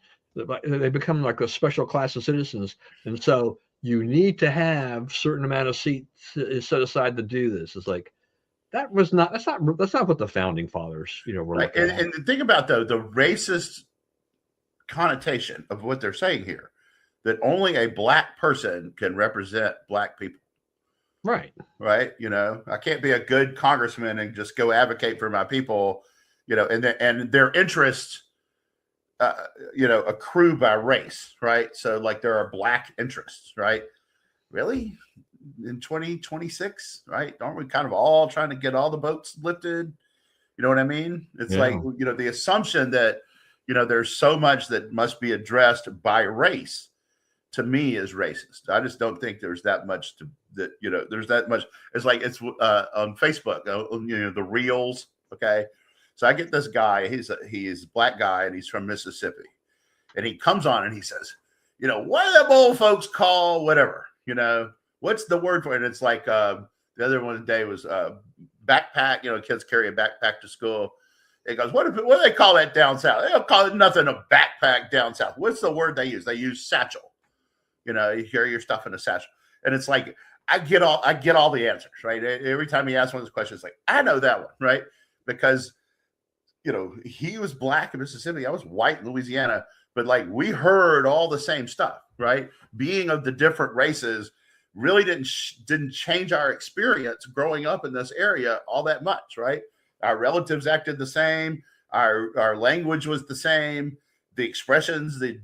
they become like a special class of citizens. And so you need to have certain amount of seats set aside to do this. It's like, that's not what the founding fathers, were right. looking at. And the thing about the racist connotation of what they're saying here, that only a black person can represent black people. Right. I can't be a good congressman and just go advocate for my people, and their interests, accrue by race, right? So like there are black interests, right? Really? In 2026, right? Aren't we kind of all trying to get all the boats lifted? You know what I mean? It's like, the assumption that, there's so much that must be addressed by race, to me, is racist. I just don't think there's that much there's that much. It's like, it's on Facebook, the reels. Okay. So I get this guy, he's a black guy and he's from Mississippi, and he comes on and he says, what do them old folks call whatever, what's the word for it? And it's like, the other one today was backpack, kids carry a backpack to school. He goes, what do they call that down south? They don't call it nothing a backpack down south. What's the word they use? They use satchel. You carry your stuff in a satchel. And it's like, I get all the answers, right? Every time he asks one of those questions, like, I know that one, right? Because, he was black in Mississippi. I was white in Louisiana, but like, we heard all the same stuff, right? Being of the different races really didn't change our experience growing up in this area all that much, right? Our relatives acted the same. Our language was the same. The expressions that,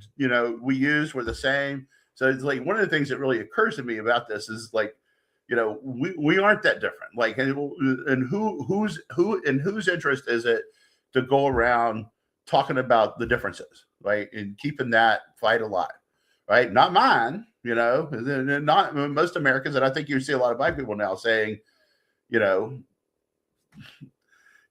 we used were the same. So it's like, one of the things that really occurs to me about this is like, we aren't that different. Like, and whose interest is it to go around talking about the differences, right? And keeping that fight alive, right? Not mine, not most Americans. And I think you see a lot of black people now saying, and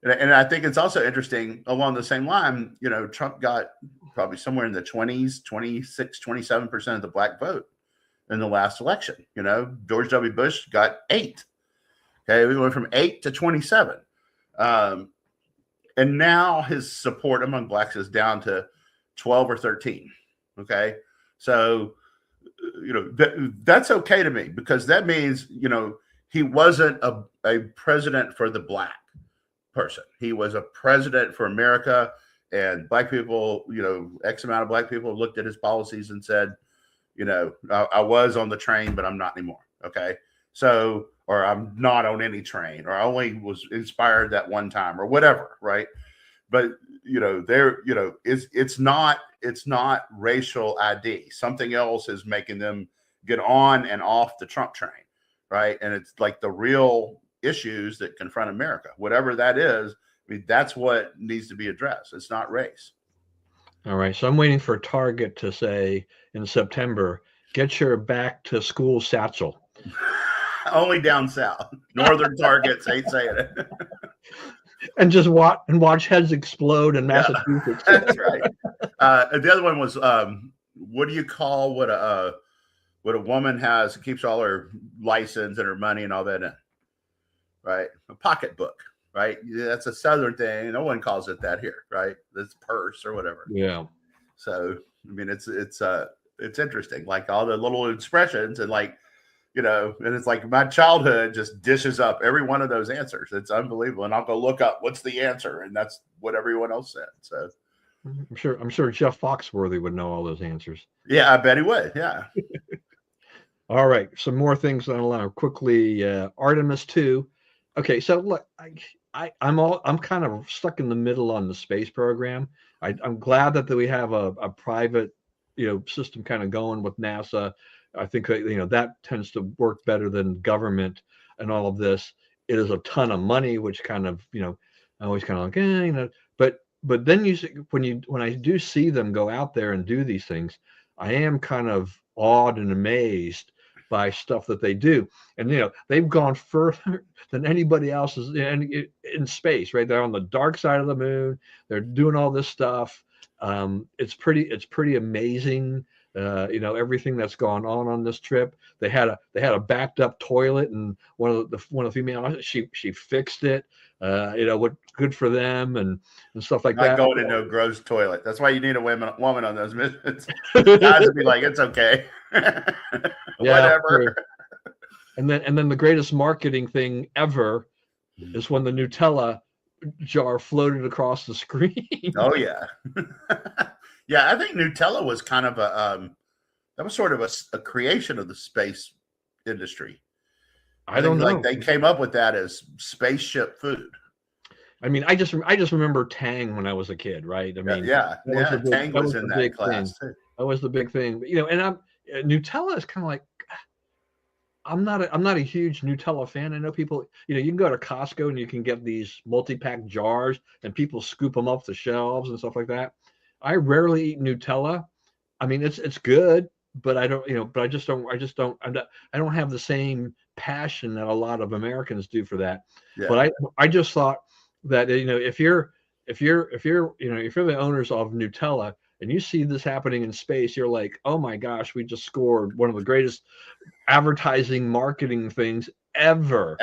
I think it's also interesting along the same line, Trump got probably somewhere in the 20s, 26, 27% of the black vote in the last election. George W. Bush got 8. Okay. We went from 8 to 27. And now his support among blacks is down to 12 or 13. Okay. So, that's okay to me, because that means, he wasn't a president for the black person. He was a president for America, and black people, X amount of black people looked at his policies and said, I was on the train, but I'm not anymore. Okay. So, or I'm not on any train, or I only was inspired that one time, or whatever. Right. But, it's not racial ID. Something else is making them get on and off the Trump train. Right. And it's like the real issues that confront America, whatever that is. I mean, that's what needs to be addressed. It's not race. All right. So I'm waiting for Target to say in September, get your back to school satchel. Only down south. Northern Targets ain't saying it. And just watch heads explode in Massachusetts. Yeah, that's right. The other one was, what do you call what a woman has, keeps all her license and her money and all that in? Right? A pocketbook. Right? That's a Southern thing. No one calls it that here, right? That's purse or whatever. Yeah. So, I mean, it's interesting, like all the little expressions, and like, and it's like my childhood just dishes up every one of those answers. It's unbelievable. And I'll go look up what's the answer, and that's what everyone else said. So I'm sure Jeff Foxworthy would know all those answers. Yeah, I bet he would. Yeah. All right. Some more things on quickly. Artemis 2. Okay. So look, I'm kind of stuck in the middle on the space program. I'm glad that we have a private, system kind of going with NASA. I think that tends to work better than government and all of this. It is a ton of money, which kind of I always kind of like but then when I do see them go out there and do these things, I am kind of awed and amazed by stuff that they do. And they've gone further than anybody else is in space, right? They're on the dark side of the moon. They're doing all this stuff. It's pretty amazing. Everything that's gone on this trip. They had a backed up toilet, and one of the female, she fixed it. What good for them and stuff like Not that. going into a gross toilet. That's why you need a woman on those missions. Guys would be like, it's okay. Whatever. True. And then the greatest marketing thing ever is when the Nutella jar floated across the screen. Oh yeah. Yeah, I think Nutella was kind of that was sort of a creation of the space industry. I don't know. Like they came up with that as spaceship food. I mean, I just remember Tang when I was a kid, right? I mean, Tang was in that class too. That was the big thing. But, and Nutella is kind of like, I'm not a huge Nutella fan. I know people, you can go to Costco and you can get these multi-pack jars and people scoop them off the shelves and stuff like that. I rarely eat Nutella. I mean, it's good, but I don't, but I don't have the same passion that a lot of Americans do for that. Yeah. But I just thought that, if you're the owners of Nutella and you see this happening in space, you're like, oh my gosh, we just scored one of the greatest advertising marketing things ever.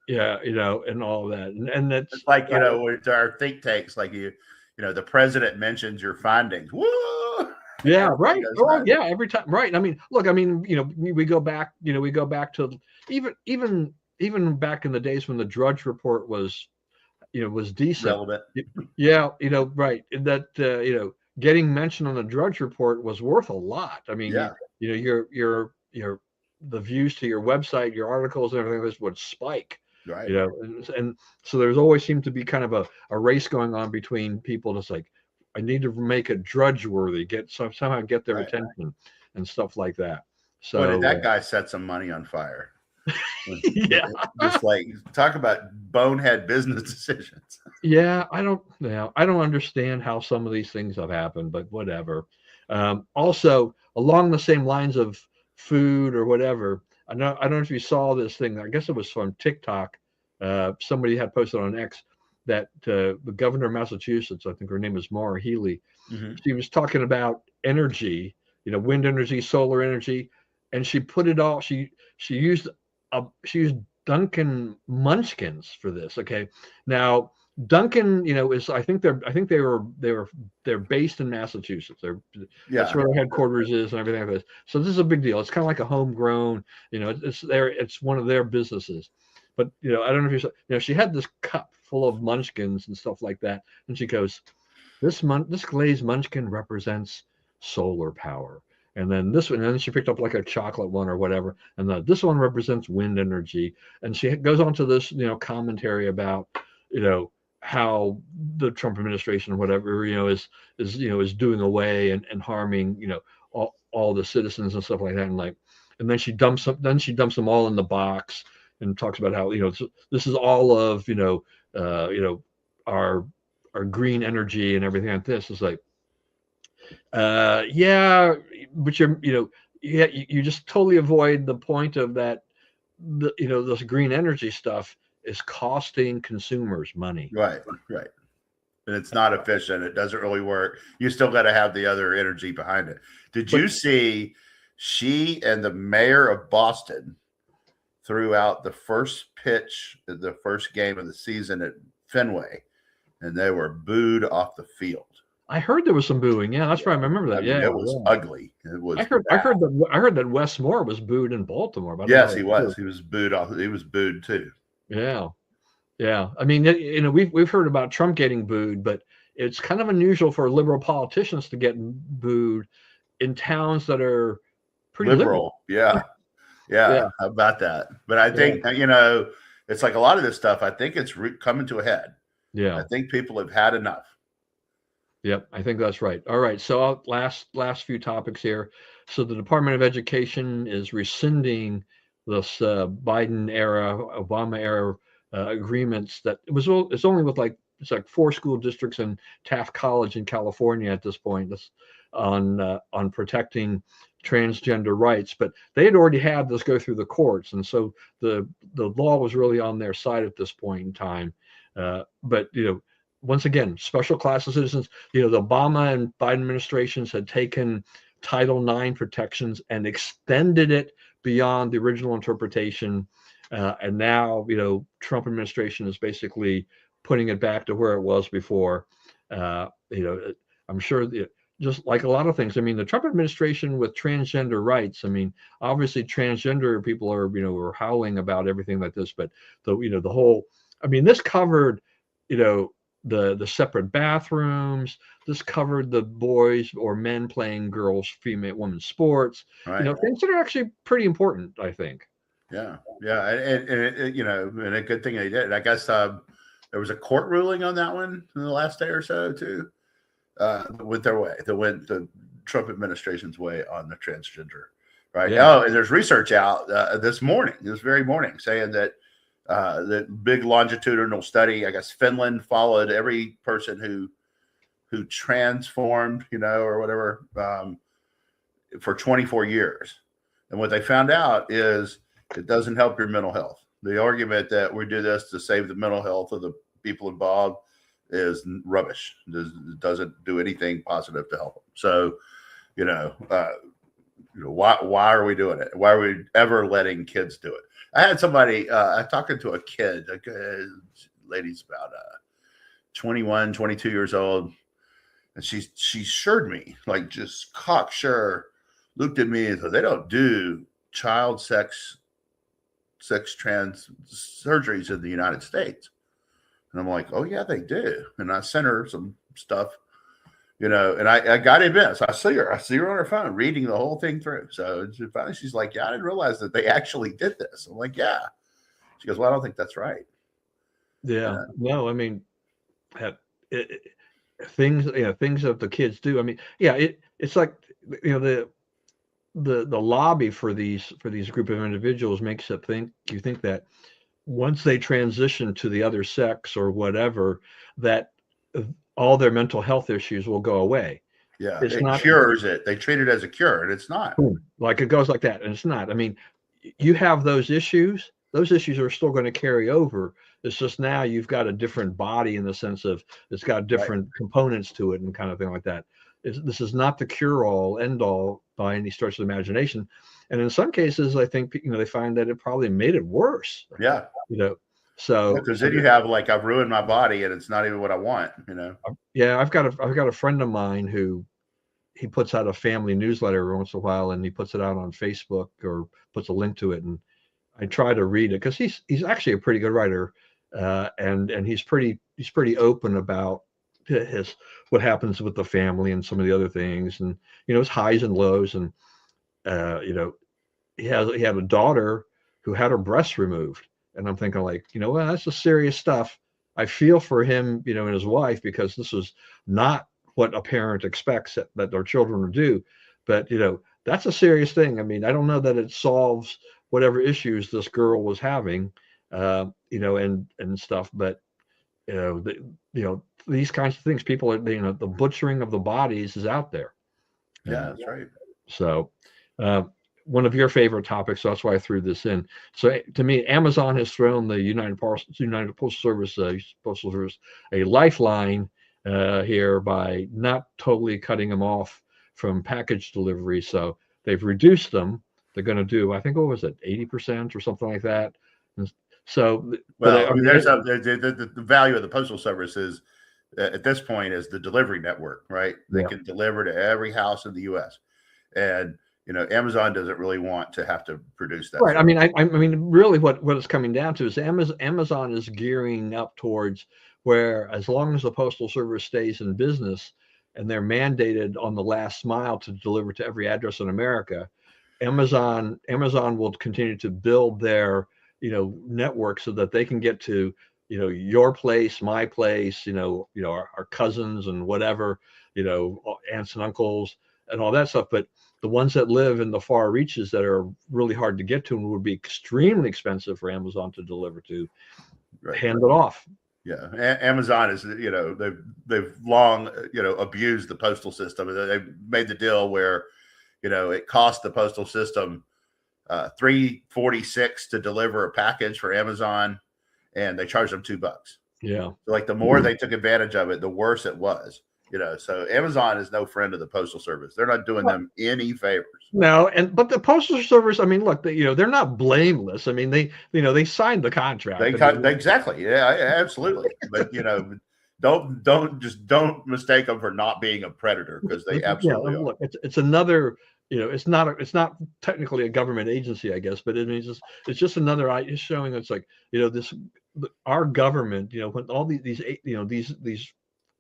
Yeah, and all of that. And that's it's like, with our think tanks, like the president mentions your findings. Whoa! Yeah, right. Oh, yeah, every time. Right. I mean, look, we go back to even back in the days when the Drudge Report was decent. Relevant. Yeah, right. That getting mentioned on the Drudge Report was worth a lot. I mean, your the views to your website, your articles, and everything would spike. Right. And so there's always seemed to be kind of a race going on between people. Just like, I need to make it Drudge worthy, somehow get their attention and stuff like that. So did that guy set some money on fire? Yeah. Just like, talk about bonehead business decisions. Yeah, I don't understand how some of these things have happened, but whatever. Also, along the same lines of food or whatever, I don't know if you saw this thing. I guess it was from TikTok. Somebody had posted on X that the governor of Massachusetts, I think her name is Maura Healey, she was talking about energy, wind energy, solar energy, and she put it all. She used Dunkin' Munchkins for this. Okay, now Dunkin', I think they're based in Massachusetts. That's where their headquarters is and everything like this. So this is a big deal. It's kind of like a homegrown, it's one of their businesses. But I don't know if you saw, she had this cup full of munchkins and stuff like that, and she goes, this glazed munchkin represents solar power. And then this one, and then she picked up like a chocolate one or whatever, and this one represents wind energy. And she goes on to this, commentary about, how the Trump administration or whatever, is doing away and harming, all the citizens and stuff like that. And then she dumps them all in the box and talks about how, this is all of, our green energy and everything like this. It's like, yeah, but you just totally avoid the point of that. This green energy stuff is costing consumers money. Right. And it's not efficient. It doesn't really work. You still got to have the other energy behind it. Did you see she and the mayor of Boston threw out the first pitch, the first game of the season at Fenway, and they were booed off the field? I heard there was some booing. Yeah, that's right. I remember that. It was ugly. It was. I heard that Wes Moore was booed in Baltimore. But yes, he was. He was booed off. He was booed too. Yeah. I mean, we've heard about Trump getting booed, but it's kind of unusual for liberal politicians to get booed in towns that are pretty liberal. Yeah. How about that? But I think it's like a lot of this stuff, I think it's coming to a head. I Yeah. think people have had enough. Yep, I think that's right. All right, so last few topics here. So the Department of Education is rescinding this Biden era, Obama era agreements that it's only with it's like 4 school districts and Taft College in California at this point. That's on protecting transgender rights, but they had already had this go through the courts, and so the law was really on their side at this point in time. But once again, special class of citizens, the Obama and Biden administrations had taken Title IX protections and extended it beyond the original interpretation. And now, Trump administration is basically putting it back to where it was before. I'm sure just like a lot of things. I mean, the Trump administration with transgender rights. I mean, obviously, transgender people are howling about everything like this, but the whole. I mean, this covered, the separate bathrooms. This covered the boys or men playing women's sports. Right. Things that are actually pretty important, I think. Yeah, and a good thing they did. I guess there was a court ruling on that one in the last day or so too. Went their way. They went the Trump administration's way on the transgender. Right. Yeah. Oh, and there's research out this very morning, saying that the big longitudinal study, I guess Finland followed every person who transformed, or whatever, for 24 years. And what they found out is it doesn't help your mental health. The argument that we do this to save the mental health of the people involved is rubbish. It doesn't do anything positive to help them. So, why are we doing it? Why are we ever letting kids do it? I had somebody, talking to a kid, lady's about 21, 22 years old. And she assured me, like just cocksure, looked at me and said, they don't do child sex trans surgeries in the United States. And I'm like, oh yeah, they do. And I sent her some stuff, and I got events. So I see her on her phone reading the whole thing through. So finally she's like, yeah, I didn't realize that they actually did this. I'm like, yeah. She goes, well, I don't think that's right. Yeah. No, I mean, things that the kids do. I mean, yeah, it's like, the lobby for these group of individuals makes you think that once they transition to the other sex or whatever, that all their mental health issues will go away. Yeah, it cures it. They treat it as a cure, and it's not. Like it goes like that, and it's not. I mean, you have those issues. Those issues are still going to carry over. It's just now you've got a different body in the sense of it's got different components to it and kind of thing like that. This is not the cure-all, end-all by any stretch of the imagination. And in some cases, I think they find that it probably made it worse. Yeah. So because then you have I've ruined my body and it's not even what I want. Yeah, I've got a friend of mine who he puts out a family newsletter every once in a while, and he puts it out on Facebook or puts a link to it, and I try to read it because he's actually a pretty good writer, and he's pretty open about what happens with the family and some of the other things, and his highs and lows, and he had a daughter who had her breasts removed, and I'm thinking well, that's the serious stuff. I feel for him, and his wife, because this is not what a parent expects that their children will do, but that's a serious thing. I mean, I don't know that it solves whatever issues this girl was having, and stuff, but these kinds of things, people are, the butchering of the bodies is out there. Yeah, that's right. So, one of your favorite topics, so that's why I threw this in. So, to me, Amazon has thrown the United Postal Service a lifeline here by not totally cutting them off from package delivery. So they've reduced them. They're going to do, I think, what was it, 80% or something like that. And so, the value of the Postal Service is at this point is the delivery network, right? They can deliver to every house in the U.S. And Amazon doesn't really want to have to produce that. Right. I mean, really, what it's coming down to is Amazon is gearing up towards where, as long as the Postal Service stays in business and they're mandated on the last mile to deliver to every address in America, Amazon will continue to build their network so that they can get to, your place, my place, our cousins and whatever, aunts and uncles and all that stuff. But the ones that live in the far reaches that are really hard to get to and would be extremely expensive for Amazon to deliver to, Right. hand it off. Yeah, Amazon is, they've long, abused the postal system. They made the deal where, it cost the postal system $3.46 to deliver a package for Amazon, and they charged them $2. Yeah. So, like, the more they took advantage of it, the worse it was. So Amazon is no friend of the postal service. They're not doing them any favors. No, but the postal service, I mean, look, they're not blameless. I mean, they signed the contract. Exactly. Yeah, absolutely. But don't mistake them for not being a predator, because they absolutely are. Look, it's another, it's not technically a government agency, I guess, but it's just another, it's showing it's like, our government, when all these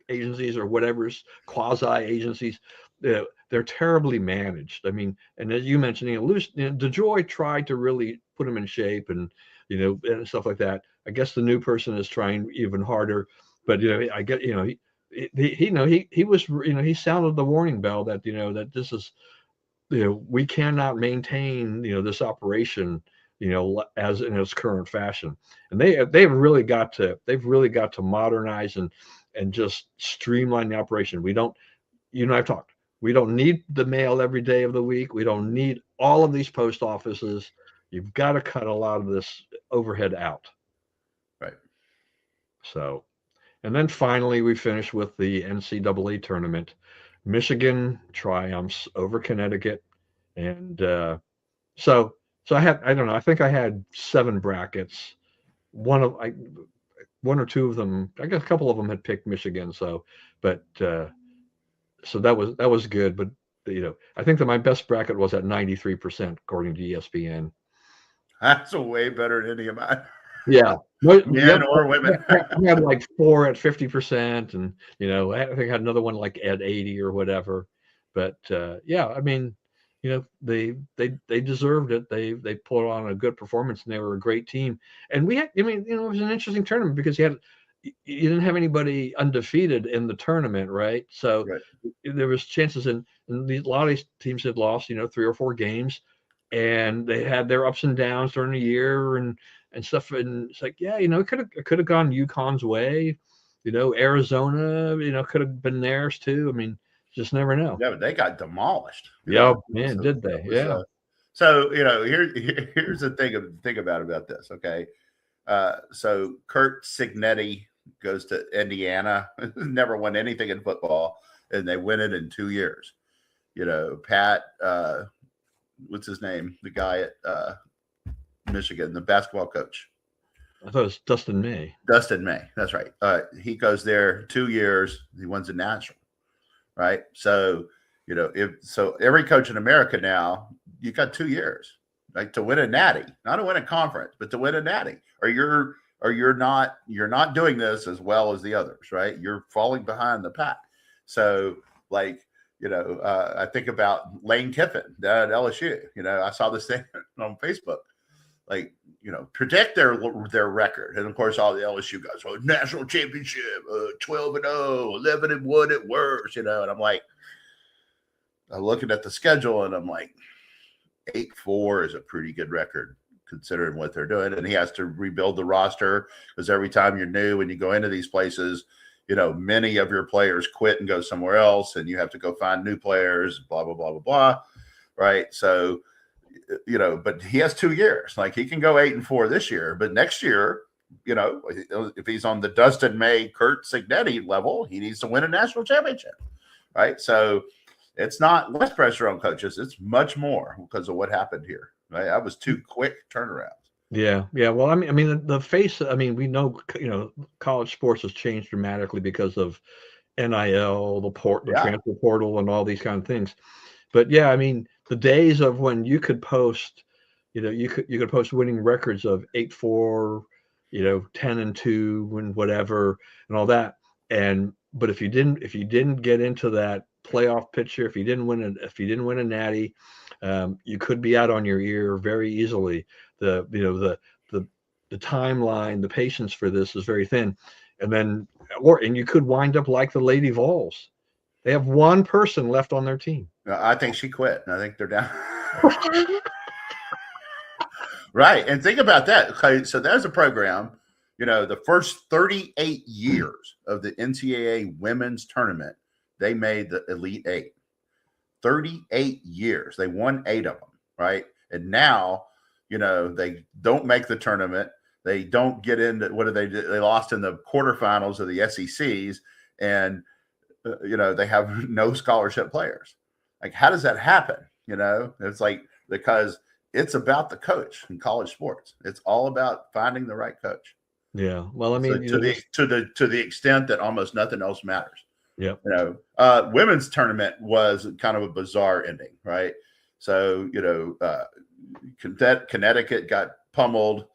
agencies or whatever's quasi agencies, they're terribly managed. I mean, and as you mentioned, DeJoy tried to really put them in shape and and stuff like that. I guess the new person is trying even harder, but I get he was he sounded the warning bell that that this is we cannot maintain this operation as in its current fashion, and they've really got to modernize and just streamline the operation. We don't, I've talked. We don't need the mail every day of the week. We don't need all of these post offices. You've got to cut a lot of this overhead out. Right. So, and then finally we finish with the NCAA tournament. Michigan triumphs over Connecticut, and so I don't know. I think I had 7 brackets. One or two of them, I guess a couple of them had picked Michigan. So, but so that was good. But I think that my best bracket was at 93% according to ESPN. That's a way better than any of mine. Yeah, men or women. I had like 4 at 50%, and I think I had another one like at 80 or whatever. But yeah, I mean, they deserved it. They put on a good performance, and they were a great team. And we had, I mean, it was an interesting tournament because you didn't have anybody undefeated in the tournament, right? So right. There was chances, and a lot of these teams had lost, 3 or 4 games, and they had their ups and downs during the year and stuff. And it's like, yeah, it could have gone UConn's way, Arizona, could have been theirs too. I mean, just never know. Yeah, but they got demolished. Yeah, man, did they? Yeah. So here's the thing about this. Okay, so Curt Cignetti goes to Indiana, never won anything in football, and they win it in 2 years. Pat, what's his name? The guy at Michigan, the basketball coach. I thought it was Dustin May. Dustin May, that's right. He goes there 2 years. He wins a national, right? So so every coach in America now, you got 2 years, like, to win a natty, not to win a conference, but to win a natty, or you're not doing this as well as the others, right? You're falling behind the pack. So, like, I think about Lane Kiffin at LSU. I saw this thing on Facebook, like, predict their record. And of course, all the LSU guys, national championship, 12-0, 11-1 at worst, and I'm like, I'm looking at the schedule and I'm like, 8-4 is a pretty good record considering what they're doing. And he has to rebuild the roster because every time you're new and you go into these places, many of your players quit and go somewhere else, and you have to go find new players, blah, blah, blah, blah, blah. Right. So, but he has 2 years. Like, he can go 8-4 this year, but next year, if he's on the Dustin May, Curt Cignetti level, he needs to win a national championship. Right. So it's not less pressure on coaches. It's much more because of what happened here. Right. That was 2 quick turnarounds. Yeah. Well, I mean, the face. I mean, we know, college sports has changed dramatically because of NIL, the transfer portal, and all these kind of things. But yeah, I mean, the days of when you could post, you could post winning records of 8-4, 10-2, and whatever, and all that. But if you didn't get into that playoff picture, if you didn't win a natty, you could be out on your ear very easily. The the timeline, the patience for this is very thin. And you could wind up like the Lady Vols. They have one person left on their team. I think she quit. I think they're down. Right. And think about that. Okay, so there's a program, the first 38 years of the NCAA women's tournament, they made the Elite Eight. 38 years. They won 8 of them, right? And now, they don't make the tournament. They don't get into what do? They lost in the quarterfinals of the SECs, and they have no scholarship players. Like, how does that happen? It's like, because it's about the coach in college sports. It's all about finding the right coach. Yeah. Well, I mean, so to the extent that almost nothing else matters. Yeah. Women's tournament was kind of a bizarre ending, right? So, Connecticut got pummeled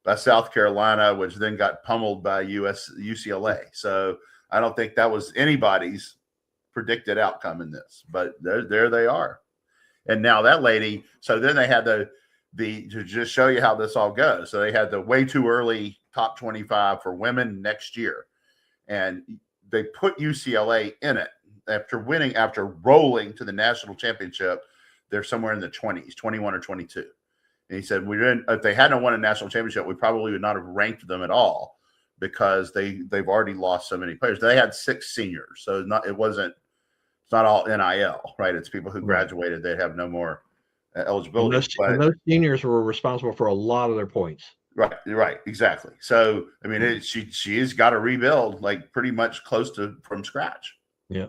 by South Carolina, which then got pummeled by UCLA. So I don't think that was anybody's predicted outcome in this, but there they are. And now that lady, so then they had to just show you how this all goes. So they had the way too early top 25 for women next year. And they put UCLA in it after rolling to the national championship. They're somewhere in the 20s, 21 or 22. And he said, if they hadn't won a national championship, we probably would not have ranked them at all, because they've already lost so many players. They had 6 seniors. So it's not all NIL, right? It's people who graduated. They have no more eligibility. And those seniors were responsible for a lot of their points. Right, exactly. So, I mean, she's got to rebuild like pretty much close to from scratch. Yeah.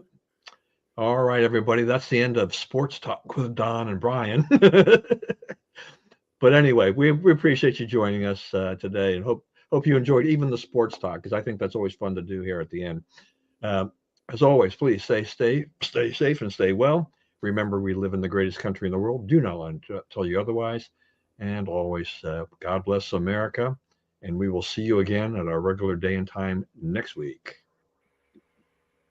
All right, everybody. That's the end of Sports Talk with Don and Brian. But anyway, we appreciate you joining us today, and hope you enjoyed even the sports talk, because I think that's always fun to do here at the end. As always, please stay safe and stay well. Remember, we live in the greatest country in the world. Do not let them tell you otherwise. And always, God bless America. And we will see you again at our regular day and time next week.